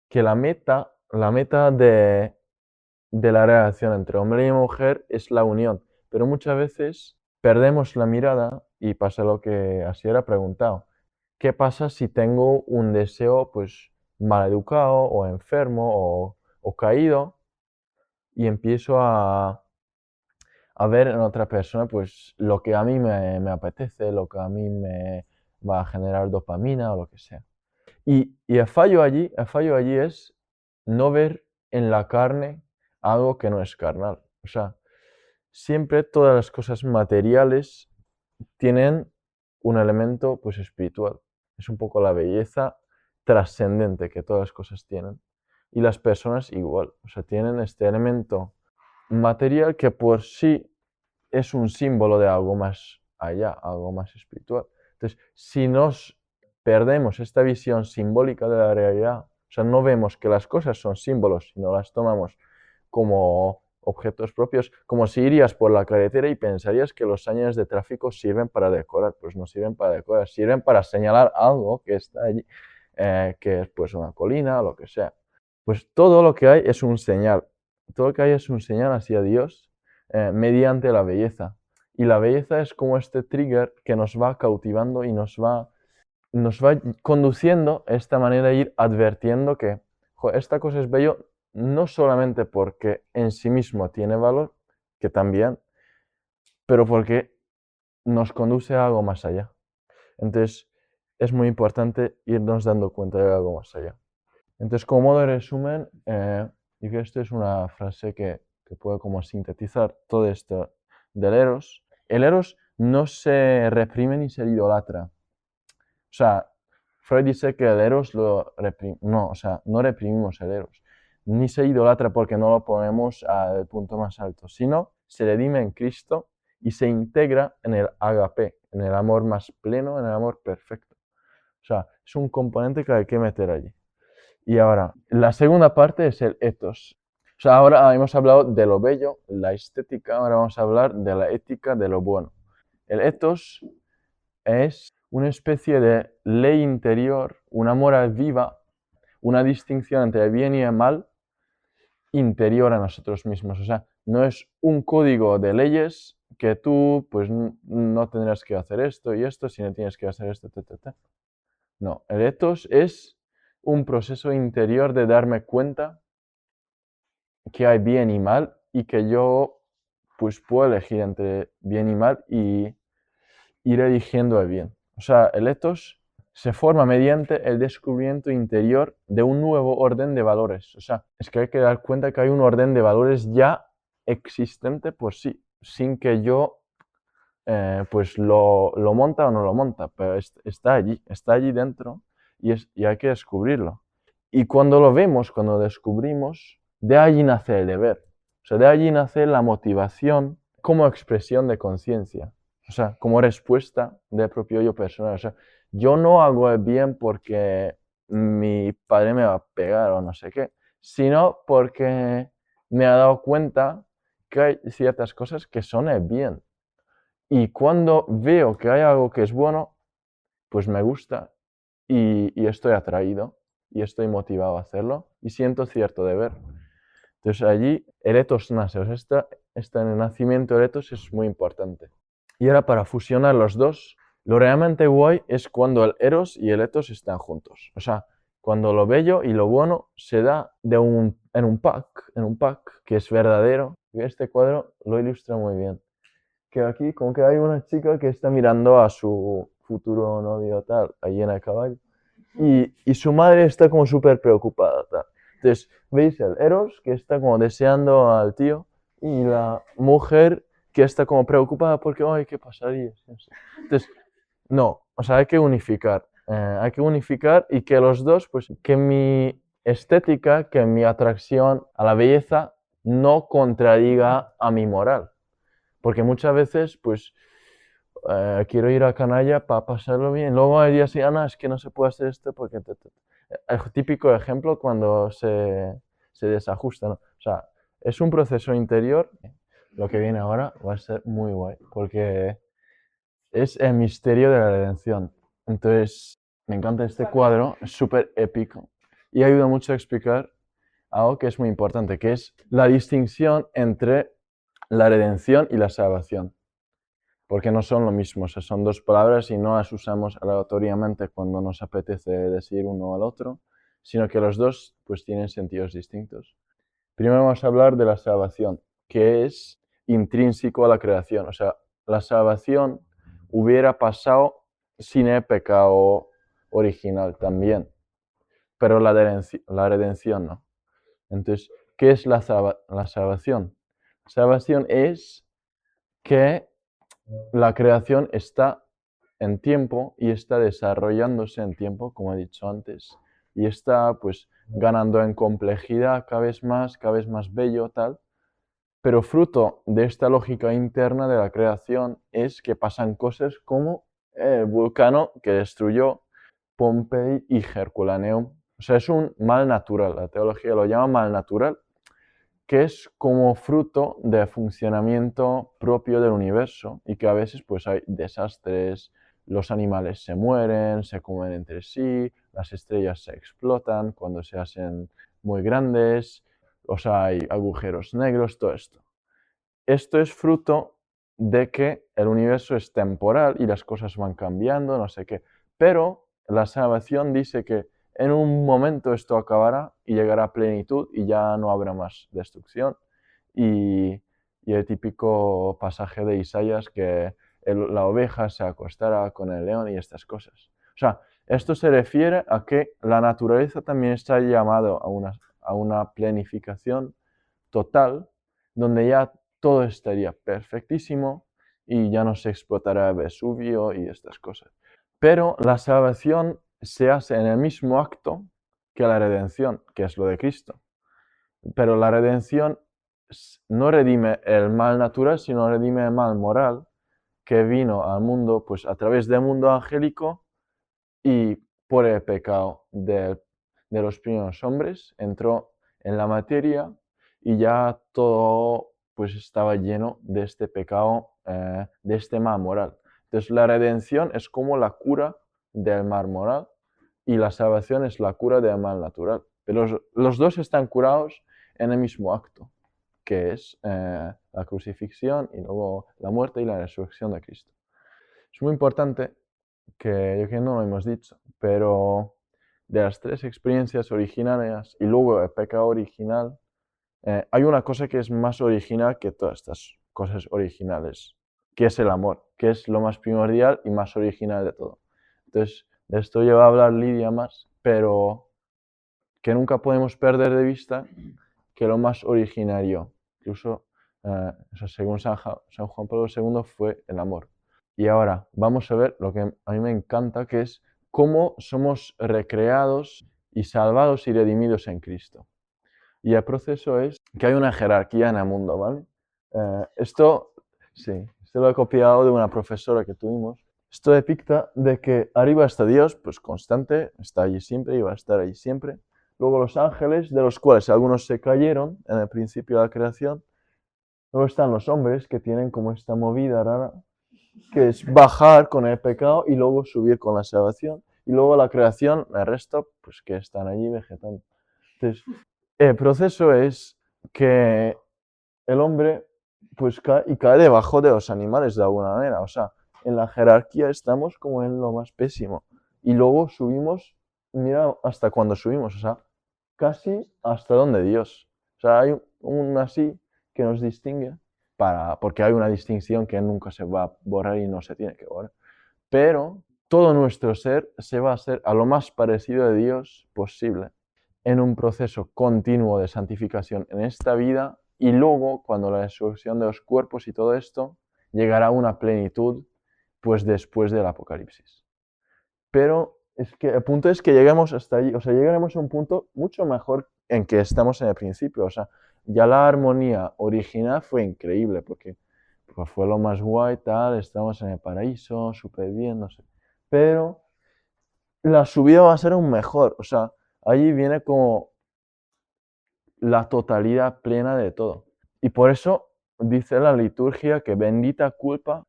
Que la meta de la relación entre hombre y mujer es la unión, pero muchas veces perdemos la mirada y pasa lo que Asier ha preguntado. ¿Qué pasa si tengo un deseo pues mal educado o enfermo o caído y empiezo a ver en otra persona pues lo que a mí me apetece, lo que a mí me va a generar dopamina o lo que sea? Y el fallo allí es no ver en la carne algo que no es carnal. O sea, siempre todas las cosas materiales tienen un elemento pues espiritual. Es un poco la belleza trascendente que todas las cosas tienen. Y las personas igual, o sea, tienen este elemento material que por sí es un símbolo de algo más allá, algo más espiritual. Entonces, si nos perdemos esta visión simbólica de la realidad, o sea, no vemos que las cosas son símbolos, sino las tomamos como objetos propios, como si irías por la carretera y pensarías que los señales de tráfico sirven para decorar. Pues no sirven para decorar, sirven para señalar algo que está allí, que es pues una colina o lo que sea. Pues todo lo que hay es un señal. Todo lo que hay es un señal hacia Dios mediante la belleza. Y la belleza es como este trigger que nos va cautivando y nos va conduciendo a esta manera de ir advirtiendo que esta cosa es bello no solamente porque en sí mismo tiene valor, que también, pero porque nos conduce a algo más allá. Entonces, es muy importante irnos dando cuenta de algo más allá. Entonces, como modo de resumen, y que esto es una frase que puede como sintetizar todo esto del Eros. El Eros no se reprime ni se idolatra. O sea, Freud dice que el Eros no, o sea, no reprimimos el Eros. Ni se idolatra porque no lo ponemos al punto más alto, sino se redime en Cristo y se integra en el agape, en el amor más pleno, en el amor perfecto. O sea, es un componente que hay que meter allí. Y ahora, la segunda parte es el ethos. O sea, ahora hemos hablado de lo bello, la estética, ahora vamos a hablar de la ética, de lo bueno. El ethos es una especie de ley interior, una moral viva, una distinción entre el bien y el mal interior a nosotros mismos. O sea, no es un código de leyes que tú pues no tendrás que hacer esto y esto, si no tienes que hacer esto, No, el ethos es un proceso interior de darme cuenta que hay bien y mal y que yo pues puedo elegir entre bien y mal y ir eligiendo el bien. O sea, el ethos se forma mediante el descubrimiento interior de un nuevo orden de valores. O sea, es que hay que dar cuenta que hay un orden de valores ya existente por sí, sin que yo pues lo monta o no lo monta, pero está allí dentro y hay que descubrirlo. Y cuando lo vemos, cuando descubrimos, de allí nace el deber. O sea, de allí nace la motivación como expresión de conciencia. O sea, como respuesta del propio yo personal. O sea, yo no hago el bien porque mi padre me va a pegar o no sé qué, sino porque me he dado cuenta que hay ciertas cosas que son el bien. Y cuando veo que hay algo que es bueno, pues me gusta y estoy atraído y estoy motivado a hacerlo y siento cierto deber. Entonces allí el ethos nace, o sea, en el nacimiento del ethos es muy importante. Y ahora para fusionar los dos, lo realmente guay es cuando el eros y el ethos están juntos. O sea, cuando lo bello y lo bueno se da en un pack que es verdadero. Y este cuadro lo ilustra muy bien. Que aquí como que hay una chica que está mirando a su futuro novio tal, ahí en el caballo. Y su madre está como súper preocupada tal. Entonces, veis el Eros que está como deseando al tío y la mujer que está como preocupada porque, ay, ¿qué pasaría? Entonces, no, o sea, hay que unificar y que los dos, pues, que mi estética, que mi atracción a la belleza no contradiga a mi moral. Porque muchas veces, pues, quiero ir a Canalla para pasarlo bien. Luego hay días y Ana, es que no se puede hacer esto porque... El típico ejemplo cuando se desajusta, ¿no? O sea, es un proceso interior. Lo que viene ahora va a ser muy guay, porque es el misterio de la redención. Entonces, me encanta este cuadro, es súper épico y ayuda mucho a explicar algo que es muy importante, que es la distinción entre la redención y la salvación. Porque no son lo mismo, o sea, son dos palabras y no las usamos aleatoriamente cuando nos apetece decir uno al otro, sino que los dos pues tienen sentidos distintos. Primero vamos a hablar de la salvación, que es intrínseco a la creación, o sea, la salvación hubiera pasado sin el pecado original también, pero la redención no. Entonces, ¿qué es la salvación? La salvación es que la creación está en tiempo y está desarrollándose en tiempo, como he dicho antes, y está pues ganando en complejidad cada vez más bello, tal. Pero fruto de esta lógica interna de la creación es que pasan cosas como el vulcano que destruyó Pompey y Herculaneum. O sea, es un mal natural, la teología lo llama mal natural, que es como fruto del funcionamiento propio del universo y que a veces pues hay desastres, los animales se mueren, se comen entre sí, las estrellas se explotan cuando se hacen muy grandes, o sea, hay agujeros negros, todo esto. Esto es fruto de que el universo es temporal y las cosas van cambiando, no sé qué, pero la salvación dice que en un momento esto acabará y llegará a plenitud y ya no habrá más destrucción. Y el típico pasaje de Isaías que la oveja se acostará con el león y estas cosas. O sea, esto se refiere a que la naturaleza también está llamado a una planificación total, donde ya todo estaría perfectísimo y ya no se explotará el Vesubio y estas cosas. Pero la salvación se hace en el mismo acto que la redención, que es lo de Cristo. Pero la redención no redime el mal natural, sino redime el mal moral que vino al mundo pues a través del mundo angélico y por el pecado de los primeros hombres entró en la materia y ya todo pues estaba lleno de este pecado, de este mal moral. Entonces la redención es como la cura del mal moral y la salvación es la cura del mal natural. Pero los dos están curados en el mismo acto, que es la crucifixión y luego la muerte y la resurrección de Cristo. Es muy importante que yo que no lo hemos dicho, pero de las tres experiencias originarias y luego el pecado original, hay una cosa que es más original que todas estas cosas originales, que es el amor, que es lo más primordial y más original de todo. Entonces, de esto ya va a hablar Lidia más, pero que nunca podemos perder de vista que lo más originario, incluso o sea, según San Juan Pablo II, fue el amor. Y ahora vamos a ver lo que a mí me encanta, que es cómo somos recreados y salvados y redimidos en Cristo. Y el proceso es que hay una jerarquía en el mundo, ¿vale? Esto lo he copiado de una profesora que tuvimos. Esto depicta de que arriba está Dios, pues constante, está allí siempre y va a estar allí siempre. Luego los ángeles, de los cuales algunos se cayeron en el principio de la creación. Luego están los hombres, que tienen como esta movida rara, que es bajar con el pecado y luego subir con la salvación. Y luego la creación, el resto, pues que están allí vegetando. Entonces, el proceso es que el hombre pues cae debajo de los animales de alguna manera. O sea, en la jerarquía estamos como en lo más pésimo. Y luego subimos, mira hasta cuándo subimos, o sea, casi hasta donde Dios. O sea, hay un así que nos distingue, porque hay una distinción que nunca se va a borrar y no se tiene que borrar. Pero todo nuestro ser se va a hacer a lo más parecido a Dios posible en un proceso continuo de santificación en esta vida, y luego, cuando la resurrección de los cuerpos y todo esto, llegará a una plenitud, pues después del Apocalipsis. Pero es que el punto es que lleguemos hasta allí, o sea, llegaremos a un punto mucho mejor en que estamos en el principio. O sea, ya la armonía original fue increíble, porque fue lo más guay, tal, estamos en el paraíso, súper bien, no sé. Pero la subida va a ser aún mejor, o sea, allí viene como la totalidad plena de todo. Y por eso dice la liturgia que bendita culpa,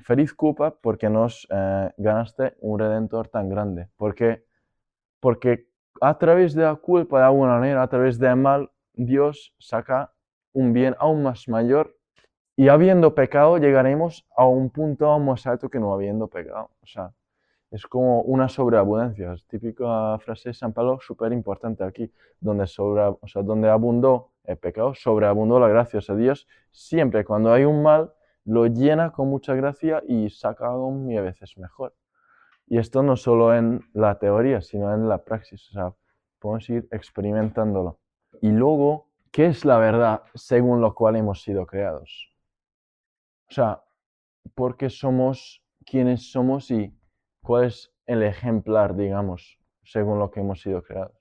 feliz culpa, porque nos ganaste un redentor tan grande. Porque a través de la culpa, de alguna manera, a través del mal, Dios saca un bien aún más mayor, y habiendo pecado llegaremos a un punto aún más alto que no habiendo pecado. O sea, es como una sobreabundancia. Es típica frase de San Pablo, súper importante aquí, donde abundó el pecado, sobreabundó la gracia. O sea, Dios siempre cuando hay un mal lo llena con mucha gracia y saca algo 1000 veces mejor. Y esto no solo en la teoría, sino en la praxis. O sea, podemos ir experimentándolo. Y luego, ¿qué es la verdad según lo cual hemos sido creados? O sea, ¿por qué somos quienes somos y cuál es el ejemplar, digamos, según lo que hemos sido creados?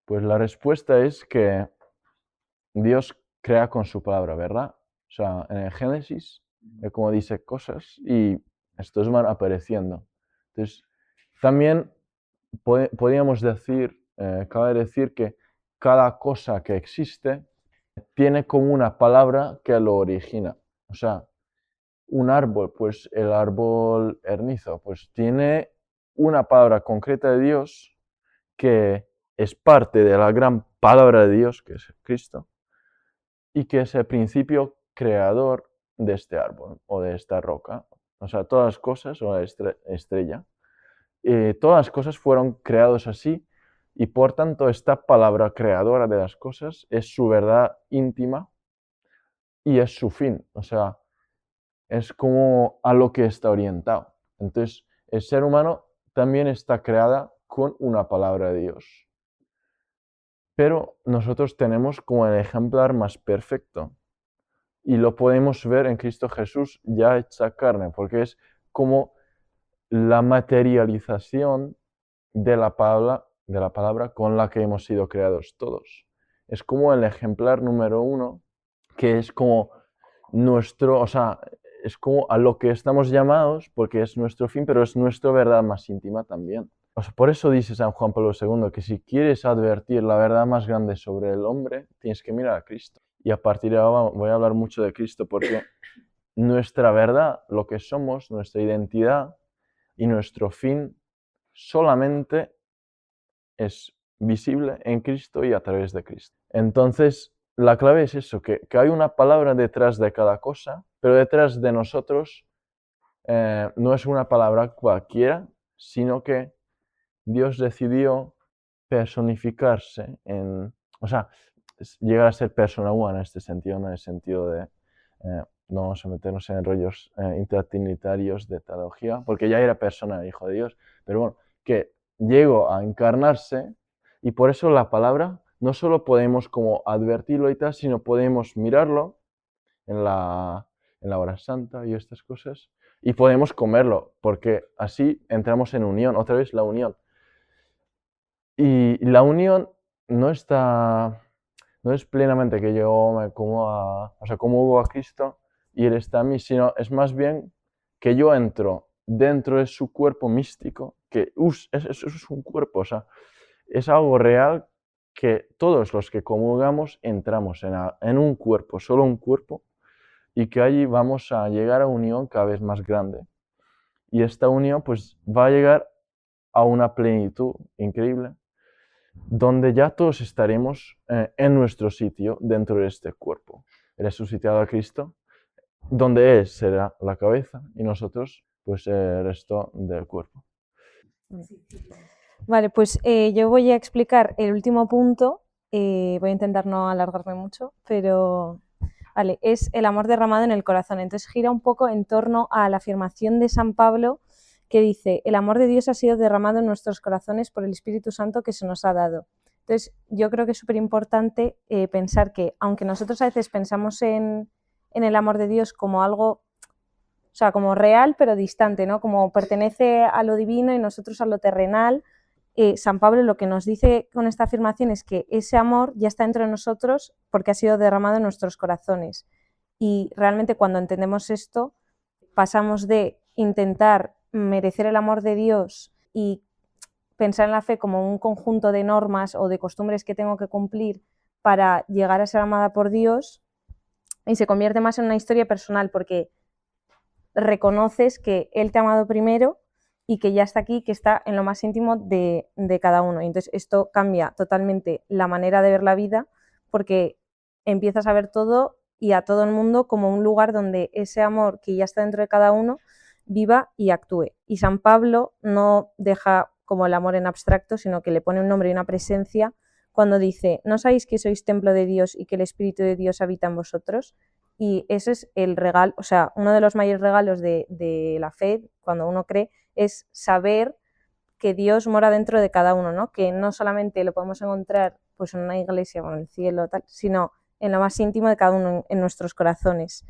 Pues la respuesta es que Dios crea con su palabra, ¿verdad? O sea, en el Génesis, como dice cosas y estos van apareciendo. Entonces, también podríamos decir, cabe decir que cada cosa que existe tiene como una palabra que lo origina. O sea, un árbol, pues el árbol hernizo, pues tiene una palabra concreta de Dios que es parte de la gran palabra de Dios, que es Cristo, y que es el principio creador de este árbol o de esta roca. O sea, todas las cosas, o la estrella, todas las cosas fueron creadas así, y por tanto esta palabra creadora de las cosas es su verdad íntima y es su fin. O sea, es como a lo que está orientado. Entonces, el ser humano también está creada con una palabra de Dios. Pero nosotros tenemos como el ejemplar más perfecto. Y lo podemos ver en Cristo Jesús ya hecha carne, porque es como la materialización de la palabra con la que hemos sido creados todos. Es como el ejemplar número 1, que es como nuestro, o sea, es como a lo que estamos llamados, porque es nuestro fin, pero es nuestra verdad más íntima también. O sea, por eso dice San Juan Pablo II que si quieres advertir la verdad más grande sobre el hombre, tienes que mirar a Cristo. Y a partir de ahora voy a hablar mucho de Cristo, porque nuestra verdad, lo que somos, nuestra identidad y nuestro fin solamente es visible en Cristo y a través de Cristo. Entonces, la clave es eso, que hay una palabra detrás de cada cosa, pero detrás de nosotros no es una palabra cualquiera, sino que Dios decidió personificarse o sea, llegar a ser persona humana en este sentido, no en el sentido de, no vamos a meternos en rollos intertrinitarios de teología, porque ya era persona, hijo de Dios, pero bueno, que llegó a encarnarse, y por eso la palabra no solo podemos como advertirlo y tal, sino podemos mirarlo en la hora santa y estas cosas, y podemos comerlo, porque así entramos en unión, otra vez la unión. Y la unión no es plenamente que yo me como o sea, como hubo a Cristo y Él está en mí, sino es más bien que yo entro dentro de su cuerpo místico, que eso es un cuerpo, o sea, es algo real que todos los que comulgamos entramos en un cuerpo, solo un cuerpo, y que allí vamos a llegar a unión cada vez más grande. Y esta unión pues va a llegar a una plenitud increíble, donde ya todos estaremos en nuestro sitio dentro de este cuerpo, resucitado a Cristo, donde Él será la cabeza y nosotros pues el resto del cuerpo. Vale, pues yo voy a explicar el último punto, voy a intentar no alargarme mucho, pero vale, es el amor derramado en el corazón. Entonces gira un poco en torno a la afirmación de San Pablo que dice: el amor de Dios ha sido derramado en nuestros corazones por el Espíritu Santo que se nos ha dado. Entonces yo creo que es súper importante pensar que, aunque nosotros a veces pensamos en el amor de Dios como algo, o sea, como real pero distante, ¿no? Como pertenece a lo divino y nosotros a lo terrenal, San Pablo lo que nos dice con esta afirmación es que ese amor ya está dentro de nosotros porque ha sido derramado en nuestros corazones. Y realmente cuando entendemos esto, pasamos de intentar merecer el amor de Dios y pensar en la fe como un conjunto de normas o de costumbres que tengo que cumplir para llegar a ser amada por Dios, y se convierte más en una historia personal porque reconoces que Él te ha amado primero y que ya está aquí, que está en lo más íntimo de cada uno. Y entonces esto cambia totalmente la manera de ver la vida, porque empiezas a ver todo y a todo el mundo como un lugar donde ese amor que ya está dentro de cada uno viva y actúe. Y San Pablo no deja como el amor en abstracto, sino que le pone un nombre y una presencia cuando dice: ¿no sabéis que sois templo de Dios y que el Espíritu de Dios habita en vosotros? Y ese es el regalo, o sea, uno de los mayores regalos de la fe, cuando uno cree, es saber que Dios mora dentro de cada uno, ¿no? Que no solamente lo podemos encontrar pues en una iglesia o en el cielo, tal, sino en lo más íntimo de cada uno, en nuestros corazones.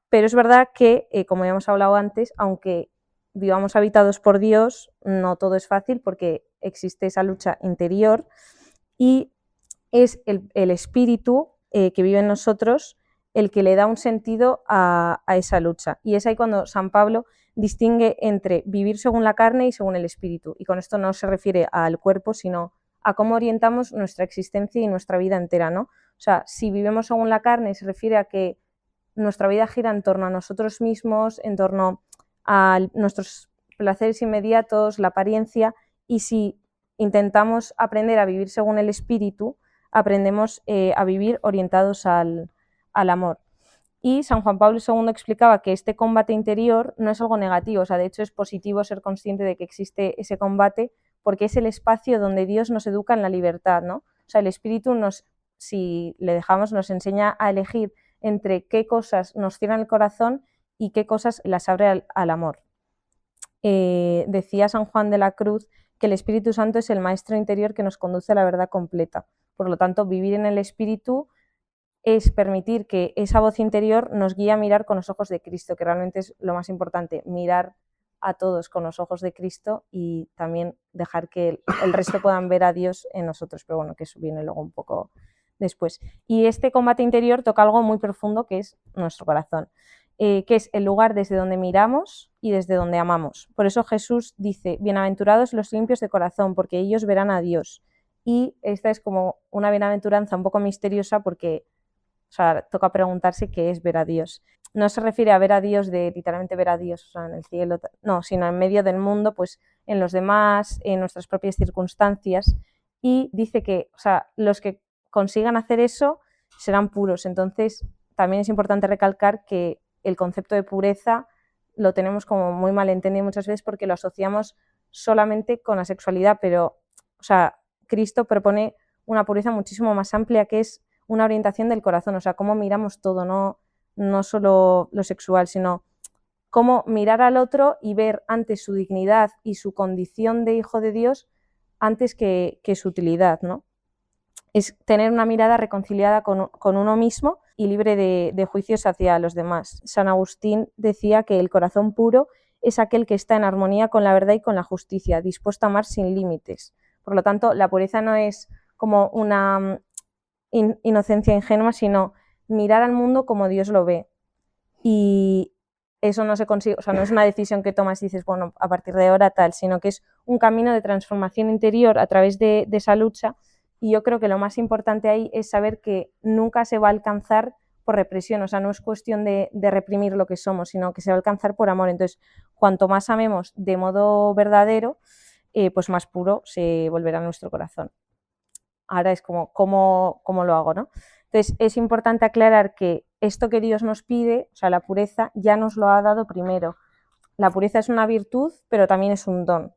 Pero es verdad que, como ya hemos hablado antes, aunque vivamos habitados por Dios, no todo es fácil porque existe esa lucha interior y es el espíritu que vive en nosotros el que le da un sentido a esa lucha. Y es ahí cuando San Pablo distingue entre vivir según la carne y según el espíritu. Y con esto no se refiere al cuerpo, sino a cómo orientamos nuestra existencia y nuestra vida entera, ¿no? O sea, si vivimos según la carne, se refiere a que nuestra vida gira en torno a nosotros mismos, en torno a nuestros placeres inmediatos, la apariencia, y si intentamos aprender a vivir según el espíritu, aprendemos a vivir orientados al amor. Y San Juan Pablo II explicaba que este combate interior no es algo negativo, o sea, de hecho es positivo ser consciente de que existe ese combate porque es el espacio donde Dios nos educa en la libertad, ¿no? O sea, el espíritu si le dejamos, nos enseña a elegir entre qué cosas nos cierran el corazón y qué cosas las abre al amor. Decía San Juan de la Cruz que el Espíritu Santo es el maestro interior que nos conduce a la verdad completa. Por lo tanto, vivir en el Espíritu es permitir que esa voz interior nos guíe a mirar con los ojos de Cristo, que realmente es lo más importante, mirar a todos con los ojos de Cristo y también dejar que el resto puedan ver a Dios en nosotros, pero bueno, que eso viene luego un poco después. Y este combate interior toca algo muy profundo que es nuestro corazón, que es el lugar desde donde miramos y desde donde amamos. Por eso Jesús dice: bienaventurados los limpios de corazón, porque ellos verán a Dios. Y esta es como una bienaventuranza un poco misteriosa porque, o sea, toca preguntarse qué es ver a Dios. No se refiere a ver a Dios de literalmente ver a Dios, o sea, en el cielo, no, sino en medio del mundo, pues en los demás, en nuestras propias circunstancias. Y dice que, o sea, los que consigan hacer eso serán puros. Entonces, también es importante recalcar que el concepto de pureza lo tenemos como muy mal entendido muchas veces porque lo asociamos solamente con la sexualidad, pero, o sea, Cristo propone una pureza muchísimo más amplia, que es una orientación del corazón, o sea, cómo miramos todo, no solo lo sexual, sino cómo mirar al otro y ver antes su dignidad y su condición de hijo de Dios antes que su utilidad, ¿no? es tener una mirada reconciliada con uno mismo y libre de juicios hacia los demás. San Agustín decía que el corazón puro es aquel que está en armonía con la verdad y con la justicia, dispuesto a amar sin límites. Por lo tanto, la pureza no es como una inocencia ingenua, sino mirar al mundo como Dios lo ve. Y eso no se consigue, o sea, no es una decisión que tomas y dices, bueno, a partir de ahora tal, sino que es un camino de transformación interior a través de esa lucha. Y yo creo que lo más importante ahí es saber que nunca se va a alcanzar por represión, o sea, no es cuestión de reprimir lo que somos, sino que se va a alcanzar por amor. Entonces, cuanto más amemos de modo verdadero, pues más puro se volverá nuestro corazón. Ahora es como, ¿cómo lo hago, no? Entonces, es importante aclarar que esto que Dios nos pide, o sea, la pureza, ya nos lo ha dado primero. La pureza es una virtud, pero también es un don.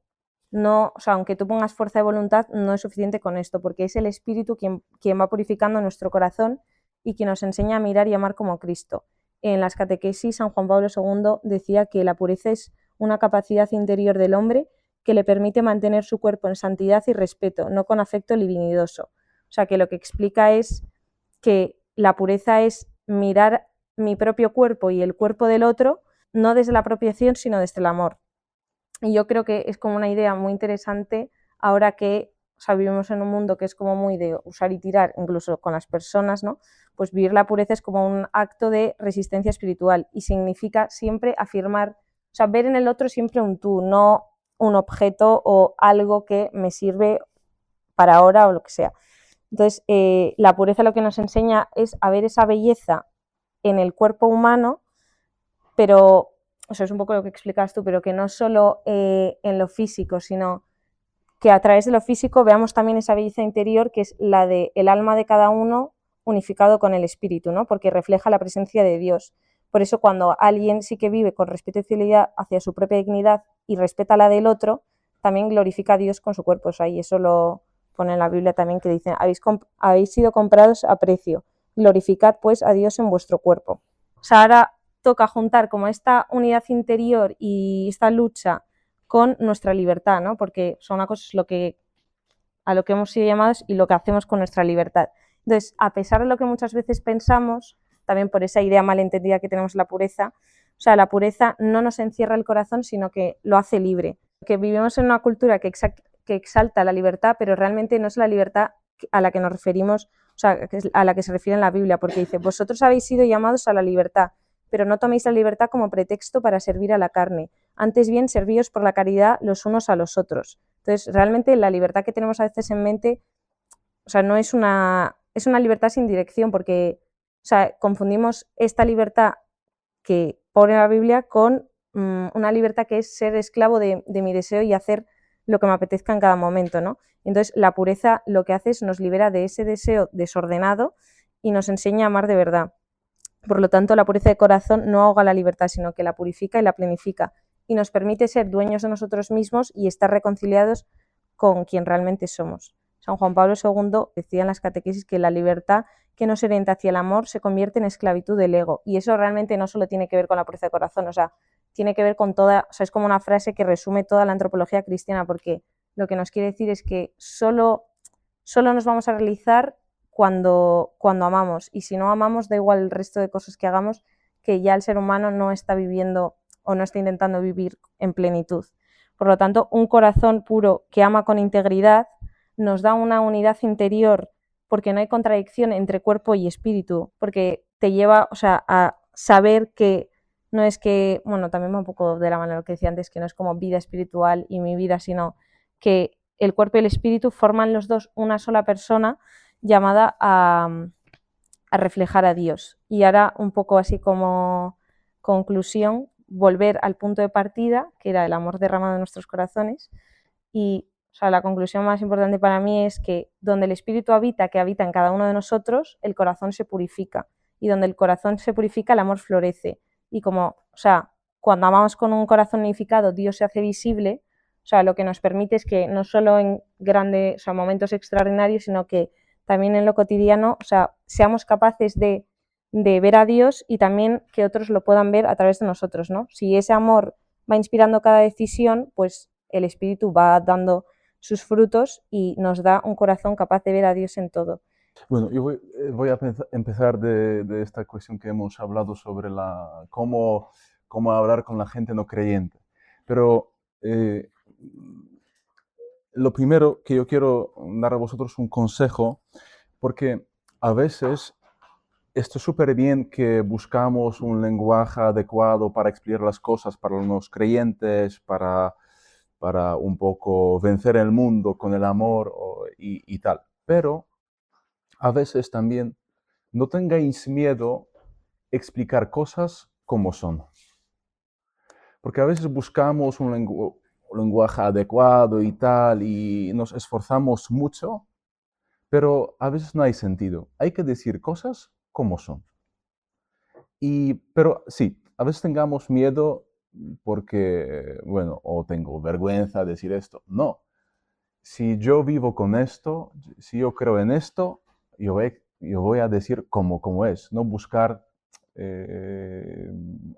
No, o sea, aunque tú pongas fuerza de voluntad, no es suficiente con esto, porque es el Espíritu quien va purificando nuestro corazón y quien nos enseña a mirar y amar como Cristo. En las catequesis, San Juan Pablo II decía que la pureza es una capacidad interior del hombre que le permite mantener su cuerpo en santidad y respeto, no con afecto libidinoso. O sea, que lo que explica es que la pureza es mirar mi propio cuerpo y el cuerpo del otro, no desde la apropiación, sino desde el amor. Y yo creo que es como una idea muy interesante ahora que, o sea, vivimos en un mundo que es como muy de usar y tirar, incluso con las personas, ¿no? Pues vivir la pureza es como un acto de resistencia espiritual y significa siempre afirmar, o sea, ver en el otro siempre un tú, no un objeto o algo que me sirve para ahora o lo que sea. Entonces, la pureza lo que nos enseña es a ver esa belleza en el cuerpo humano, pero, o sea, es un poco lo que explicas tú, pero que no solo en lo físico, sino que a través de lo físico veamos también esa belleza interior que es la del alma de cada uno unificado con el espíritu, ¿no? Porque refleja la presencia de Dios. Por eso cuando alguien sí que vive con respeto y fidelidad hacia su propia dignidad y respeta la del otro, también glorifica a Dios con su cuerpo. O sea, y eso lo pone en la Biblia también, que dice, habéis sido comprados a precio, glorificad pues a Dios en vuestro cuerpo. O sea, ahora toca juntar como esta unidad interior y esta lucha con nuestra libertad, ¿no? Porque son una cosa a lo que hemos sido llamados y lo que hacemos con nuestra libertad. Entonces, a pesar de lo que muchas veces pensamos, también por esa idea malentendida que tenemos de la pureza, o sea, la pureza no nos encierra el corazón, sino que lo hace libre. Que vivimos en una cultura que exalta la libertad, pero realmente no es la libertad a la que nos referimos, o sea, a la que se refiere en la Biblia, porque dice, vosotros habéis sido llamados a la libertad, pero no toméis la libertad como pretexto para servir a la carne. Antes bien, servíos por la caridad los unos a los otros. Entonces, realmente la libertad que tenemos a veces en mente, o sea, no es una libertad sin dirección, porque, o sea, confundimos esta libertad que pone la Biblia con una libertad que es ser esclavo de mi deseo y hacer lo que me apetezca en cada momento, ¿no? Entonces, la pureza lo que hace es nos libera de ese deseo desordenado y nos enseña a amar de verdad. Por lo tanto, la pureza de corazón no ahoga la libertad, sino que la purifica y la planifica y nos permite ser dueños de nosotros mismos y estar reconciliados con quien realmente somos. San Juan Pablo II decía en las catequesis que la libertad que nos orienta hacia el amor se convierte en esclavitud del ego, y eso realmente no solo tiene que ver con la pureza de corazón, o sea, tiene que ver con toda, o sea, es como una frase que resume toda la antropología cristiana, porque lo que nos quiere decir es que solo nos vamos a realizar cuando amamos, y si no amamos da igual el resto de cosas que hagamos, que ya el ser humano no está viviendo o no está intentando vivir en plenitud. Por lo tanto, un corazón puro que ama con integridad nos da una unidad interior, porque no hay contradicción entre cuerpo y espíritu, porque te lleva, o sea, a saber que no es que, bueno, también va un poco de la mano de lo que decía antes, que no es como vida espiritual y mi vida, sino que el cuerpo y el espíritu forman los dos una sola persona llamada a reflejar a Dios. Y ahora, un poco así como conclusión, volver al punto de partida, que era el amor derramado en nuestros corazones, y, o sea, la conclusión más importante para mí es que donde el espíritu habita, que habita en cada uno de nosotros, el corazón se purifica, y donde el corazón se purifica, el amor florece. Y como, o sea, cuando amamos con un corazón unificado, Dios se hace visible, o sea, lo que nos permite es que no solo en grandes, o sea, momentos extraordinarios, sino que también en lo cotidiano, o sea, seamos capaces de ver a Dios y también que otros lo puedan ver a través de nosotros, ¿no? Si ese amor va inspirando cada decisión, pues el espíritu va dando, o sus frutos y nos da un corazón capaz de ver a Dios en todo. Bueno, yo voy a empezar de esta cuestión que hemos hablado sobre cómo hablar con la gente no creyente. Pero lo primero que yo quiero dar a vosotros un consejo, porque a veces está súper bien que buscamos un lenguaje adecuado para explicar las cosas para los creyentes, para un poco vencer el mundo con el amor y tal. Pero a veces también no tengáis miedo explicar cosas como son. Porque a veces buscamos un lenguaje adecuado y tal, y nos esforzamos mucho, pero a veces no hay sentido. Hay que decir cosas como son. Pero sí, a veces tengamos miedo porque, bueno, o tengo vergüenza de decir esto. No. Si yo vivo con esto, si yo creo en esto, yo voy a decir como es, no buscar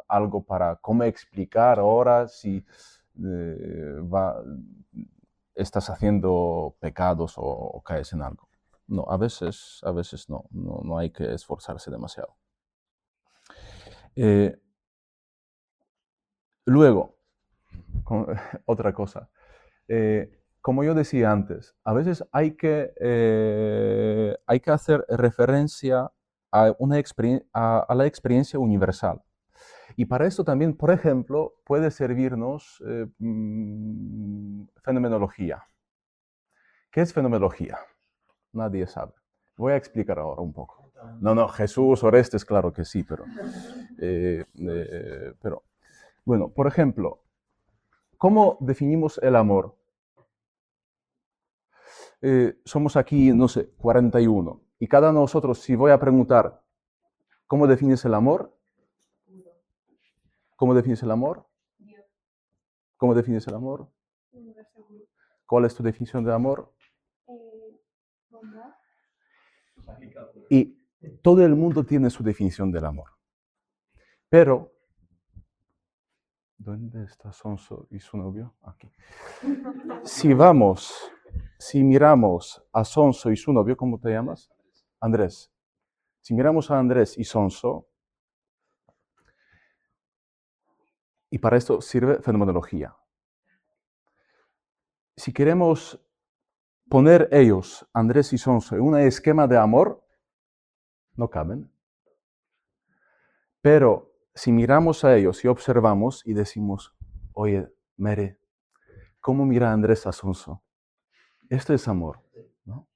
algo para cómo explicar ahora si estás haciendo pecados o caes en algo. No, a veces no hay que esforzarse demasiado. Luego, otra cosa. Como yo decía antes, a veces hay que hacer referencia a la experiencia universal. Y para esto también, por ejemplo, puede servirnos fenomenología. ¿Qué es fenomenología? Nadie sabe. Voy a explicar ahora un poco. No, Jesús, Orestes, claro que sí, pero bueno, por ejemplo, ¿cómo definimos el amor? Somos aquí, no sé, 41. Y cada uno de nosotros, si voy a preguntar, ¿cómo defines el amor? ¿Cómo defines el amor? ¿Cómo defines el amor? ¿Cuál es tu definición de amor? Y todo el mundo tiene su definición del amor. Pero, ¿dónde está Sonso y su novio? Aquí. Si miramos a Sonso y su novio, ¿cómo te llamas? Andrés. Si miramos a Andrés y Sonso, y para esto sirve fenomenología. Si queremos poner ellos, Andrés y Sonso, en un esquema de amor, no caben. Pero si miramos a ellos y observamos y decimos, oye, Mere, ¿cómo mira Andrés a Sonso? Esto es amor, ¿no?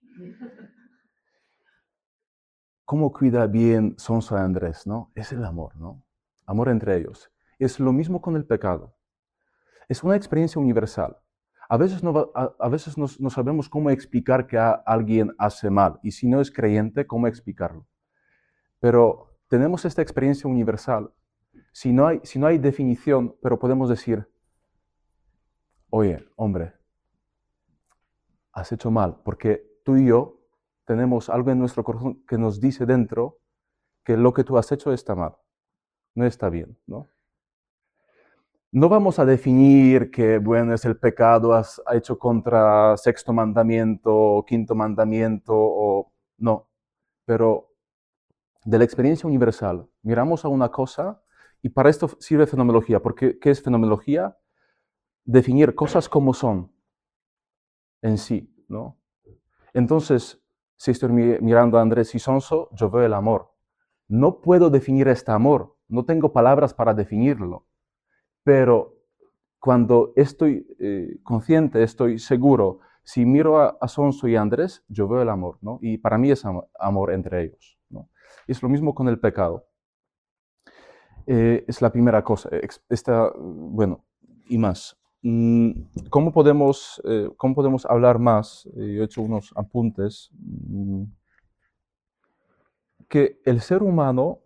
¿Cómo cuida bien Sonso a Andrés, no? Es el amor, ¿no? Amor entre ellos. Es lo mismo con el pecado. Es una experiencia universal. A veces no sabemos cómo explicar que alguien hace mal. Y si no es creyente, ¿cómo explicarlo? Pero tenemos esta experiencia universal. Si no hay definición, pero podemos decir, oye, hombre, has hecho mal, porque tú y yo tenemos algo en nuestro corazón que nos dice dentro que lo que tú has hecho está mal, no está bien, ¿no? No vamos a definir que, bueno, es el pecado, ha hecho contra sexto mandamiento, quinto mandamiento, o no. Pero de la experiencia universal, miramos a una cosa y para esto sirve fenomenología. Porque, ¿qué es fenomenología? Definir cosas como son en sí, ¿no? Entonces, si estoy mirando a Andrés y Sonso, yo veo el amor. No puedo definir este amor, no tengo palabras para definirlo. Pero cuando estoy consciente, estoy seguro, si miro a Sonso y a Andrés, yo veo el amor, ¿no? Y para mí es amor entre ellos, ¿no? Es lo mismo con el pecado. Es la primera cosa. Bueno, y más. ¿Cómo podemos hablar más? Yo he hecho unos apuntes. Que el ser humano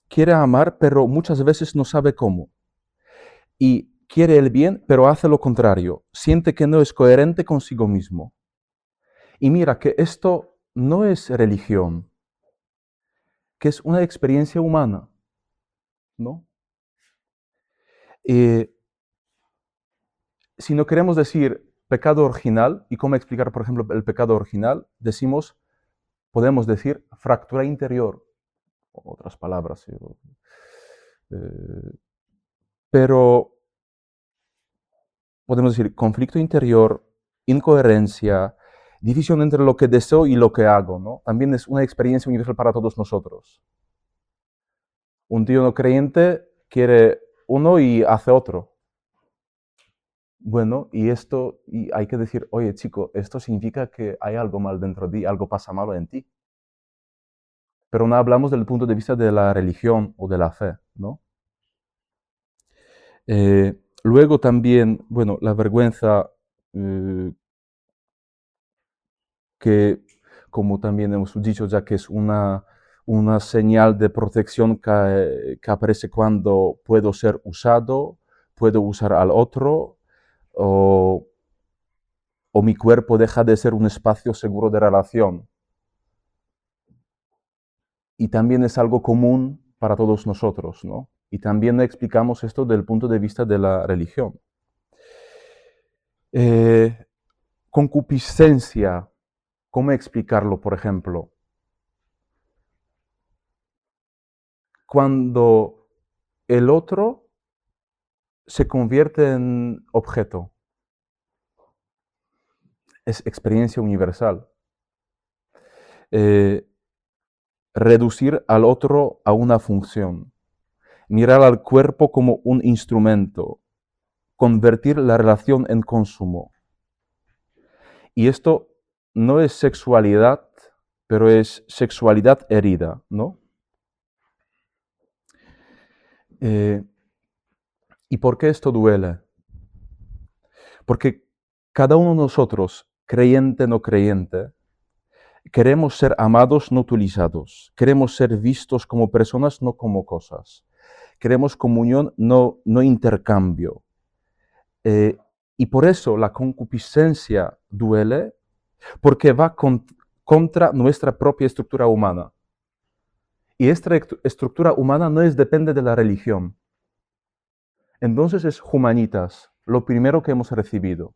quiere amar, pero muchas veces no sabe cómo. Y quiere el bien, pero hace lo contrario. Siente que no es coherente consigo mismo. Y mira que esto no es religión, que es una experiencia humana, ¿no? Si no queremos decir pecado original. ¿Y cómo explicar, por ejemplo, el pecado original? Podemos decir fractura interior, otras palabras. Pero podemos decir conflicto interior, incoherencia, división entre lo que deseo y lo que hago, ¿no? También es una experiencia universal para todos nosotros. Un tío no creyente quiere uno y hace otro. Bueno, y hay que decir, oye chico, esto significa que hay algo mal dentro de ti, algo pasa malo en ti. Pero no hablamos del punto de vista de la religión o de la fe, ¿no? Luego también, bueno, la vergüenza, que como también hemos dicho ya que es una señal de protección que aparece cuando puedo ser usado, puedo usar al otro, o mi cuerpo deja de ser un espacio seguro de relación. Y también es algo común para todos nosotros, ¿no? Y también explicamos esto desde el punto de vista de la religión. Concupiscencia, ¿cómo explicarlo, por ejemplo? Cuando el otro se convierte en objeto. Es experiencia universal. Reducir al otro a una función. Mirar al cuerpo como un instrumento. Convertir la relación en consumo. Y esto no es sexualidad, pero es sexualidad herida, ¿no? ¿Y por qué esto duele? Porque cada uno de nosotros, creyente o no creyente, queremos ser amados, no utilizados. Queremos ser vistos como personas, no como cosas. Queremos comunión, no intercambio. Y por eso la concupiscencia duele, porque va contra nuestra propia estructura humana. Y esta estructura humana depende de la religión. Entonces es humanitas, lo primero que hemos recibido,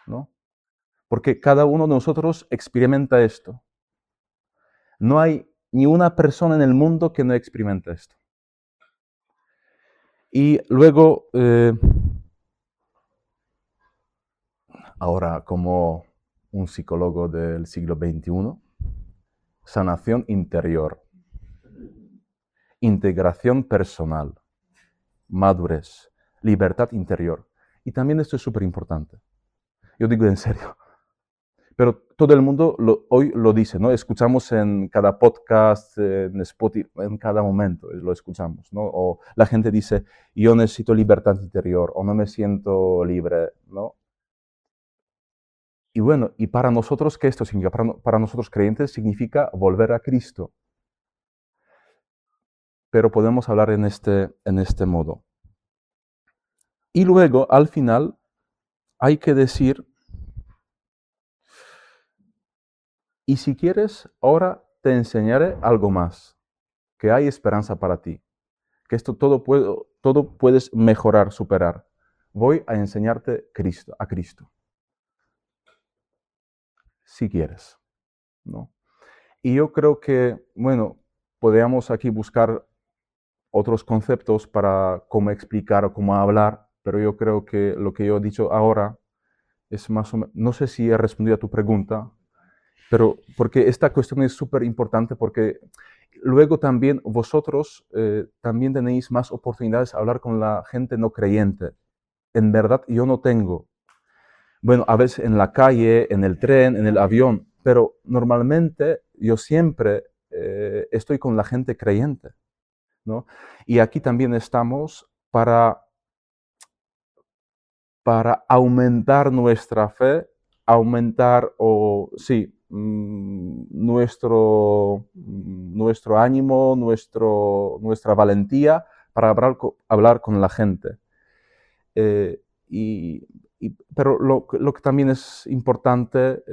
¿no? Porque cada uno de nosotros experimenta esto. No hay ni una persona en el mundo que no experimente esto. Y luego, ahora como un psicólogo del siglo XXI, sanación interior, integración personal, madurez, libertad interior. Y también esto es súper importante. Yo digo en serio. Pero todo el mundo hoy lo dice, ¿no? Escuchamos en cada podcast, en Spotify, en cada momento lo escuchamos, ¿no? O la gente dice, yo necesito libertad interior, o no me siento libre, ¿no? Y bueno, y para nosotros, ¿qué esto significa? Para nosotros creyentes significa volver a Cristo. Pero podemos hablar en este modo. Y luego, al final, hay que decir, y si quieres, ahora te enseñaré algo más, que hay esperanza para ti, que esto todo puedes mejorar, superar. Voy a enseñarte a Cristo, si quieres, ¿no? Y yo creo que, bueno, podríamos aquí buscar otros conceptos para cómo explicar o cómo hablar, pero yo creo que lo que yo he dicho ahora es más o menos, no sé si he respondido a tu pregunta, pero porque esta cuestión es súper importante porque luego también vosotros también tenéis más oportunidades de hablar con la gente no creyente. En verdad yo no tengo. Bueno, a veces en la calle, en el tren, en el avión, pero normalmente yo siempre estoy con la gente creyente, ¿no? Y aquí también estamos para aumentar nuestra fe, aumentar nuestro ánimo, nuestra valentía para hablar con la gente. Pero lo que también es importante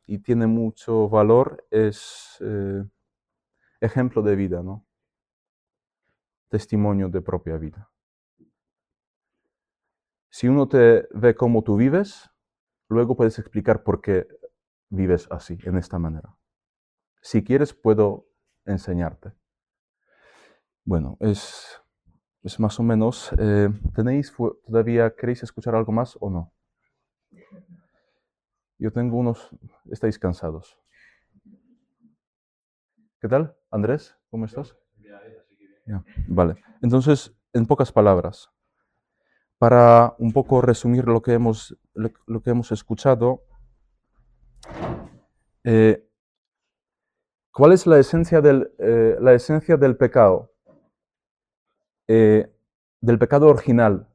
y tiene mucho valor es ejemplo de vida, ¿no? Testimonio de propia vida. Si uno te ve cómo tú vives, luego puedes explicar por qué vives así, en esta manera. Si quieres, puedo enseñarte. Bueno, es más o menos. ¿Todavía queréis escuchar algo más o no? Yo tengo unos. ¿Estáis cansados? ¿Qué tal, Andrés? ¿Cómo estás? Ya, vale. Entonces, en pocas palabras, para un poco resumir lo que hemos escuchado, ¿cuál es la esencia del pecado? Del pecado original.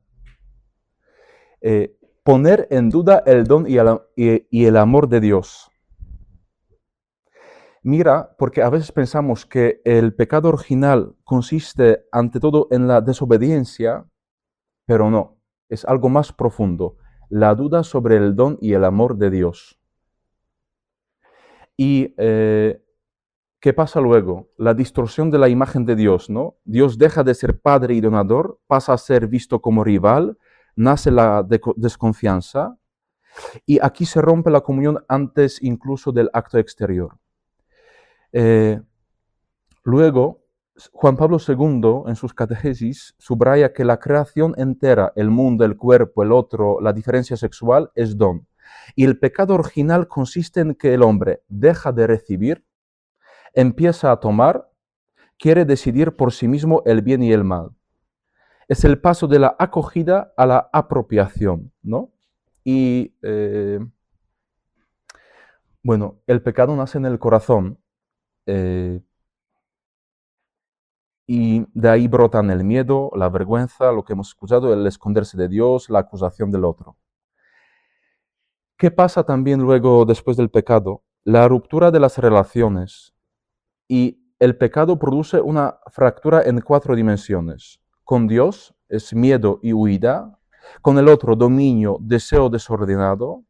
Poner en duda el don y el amor de Dios. Mira, porque a veces pensamos que el pecado original consiste ante todo en la desobediencia, pero no, es algo más profundo, la duda sobre el don y el amor de Dios. Y ¿qué pasa luego? La distorsión de la imagen de Dios, ¿no? Dios deja de ser padre y donador, pasa a ser visto como rival, nace la desconfianza, y aquí se rompe la comunión antes incluso del acto exterior. Luego, Juan Pablo II, en sus catequesis, subraya que la creación entera, el mundo, el cuerpo, el otro, la diferencia sexual, es don. Y el pecado original consiste en que el hombre deja de recibir, empieza a tomar, quiere decidir por sí mismo el bien y el mal. Es el paso de la acogida a la apropiación, ¿no? Y, bueno, el pecado nace en el corazón, y de ahí brotan el miedo, la vergüenza, lo que hemos escuchado, el esconderse de Dios, la acusación del otro. ¿Qué pasa también luego después del pecado? La ruptura de las relaciones. Y el pecado produce una fractura en 4 dimensiones. Con Dios es miedo y huida. Con el otro, dominio, deseo desordenado.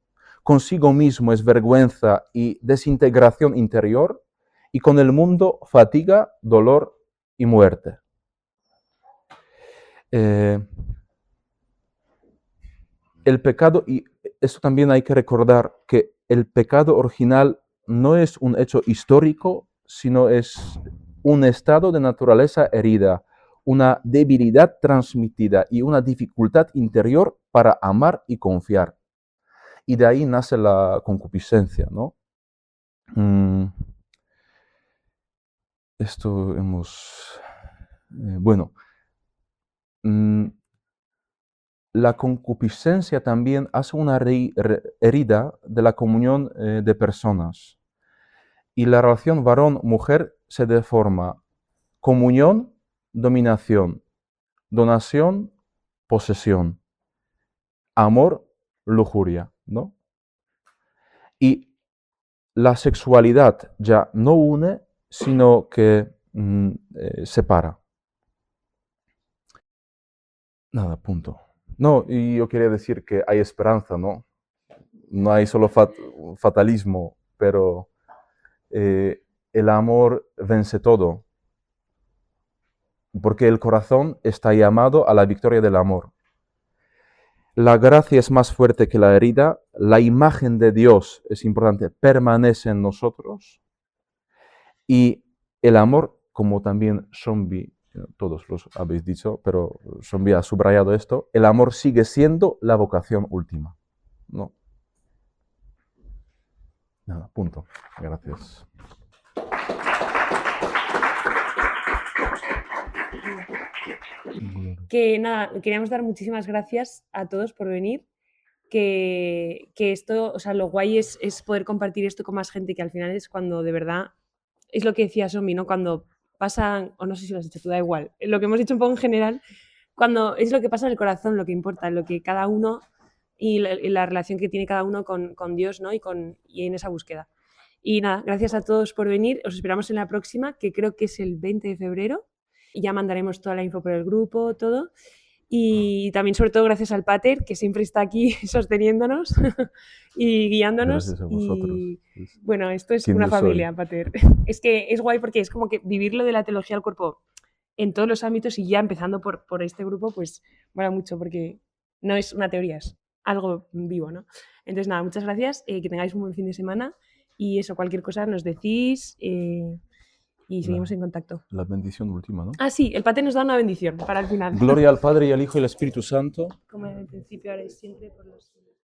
Consigo mismo es vergüenza y desintegración interior. Y con el mundo, fatiga, dolor y muerte. El pecado, y esto también hay que recordar, que el pecado original no es un hecho histórico, sino es un estado de naturaleza herida, una debilidad transmitida y una dificultad interior para amar y confiar. Y de ahí nace la concupiscencia, ¿no? Esto hemos... bueno, la concupiscencia también hace una herida de la comunión de personas. Y la relación varón-mujer se deforma. Comunión, dominación. Donación, posesión. Amor, lujuria, ¿no? Y la sexualidad ya no une, sino que separa. Nada, punto. No, y yo quería decir que hay esperanza, ¿no? No hay solo fatalismo, pero el amor vence todo. Porque el corazón está llamado a la victoria del amor. La gracia es más fuerte que la herida, la imagen de Dios es importante, permanece en nosotros, y el amor, como también Zombie, todos los habéis dicho, pero Zombie ha subrayado esto, el amor sigue siendo la vocación última, ¿no? Nada, punto. Gracias. Que nada, queríamos dar muchísimas gracias a todos por venir, que esto, o sea, lo guay es poder compartir esto con más gente, que al final es cuando de verdad, es lo que decía Somi, ¿no? Cuando pasan, o no sé si lo has dicho tú, da igual, lo que hemos dicho un poco en general, cuando es lo que pasa en el corazón, lo que importa, lo que cada uno y la relación que tiene cada uno con Dios, ¿no? Y en esa búsqueda. Y nada, gracias a todos por venir, os esperamos en la próxima, que creo que es el 20 de febrero, y ya mandaremos toda la info por el grupo, todo. Y también, sobre todo, gracias al Pater, que siempre está aquí sosteniéndonos y guiándonos. Gracias a vosotros. Y bueno, esto es ¿Quién una yo soy? familia, Pater. Es que es guay porque es como que vivirlo de la teología del cuerpo en todos los ámbitos, y ya empezando por este grupo, pues mola mucho porque no es una teoría, es algo vivo, ¿no? Entonces, nada, muchas gracias, que tengáis un buen fin de semana y eso, cualquier cosa nos decís y seguimos en contacto. La bendición última, ¿no? Ah, sí, el Pate nos da una bendición para el final. Gloria al Padre y al Hijo y al Espíritu Santo. Como en el principio, ahora y siempre, por los siglos.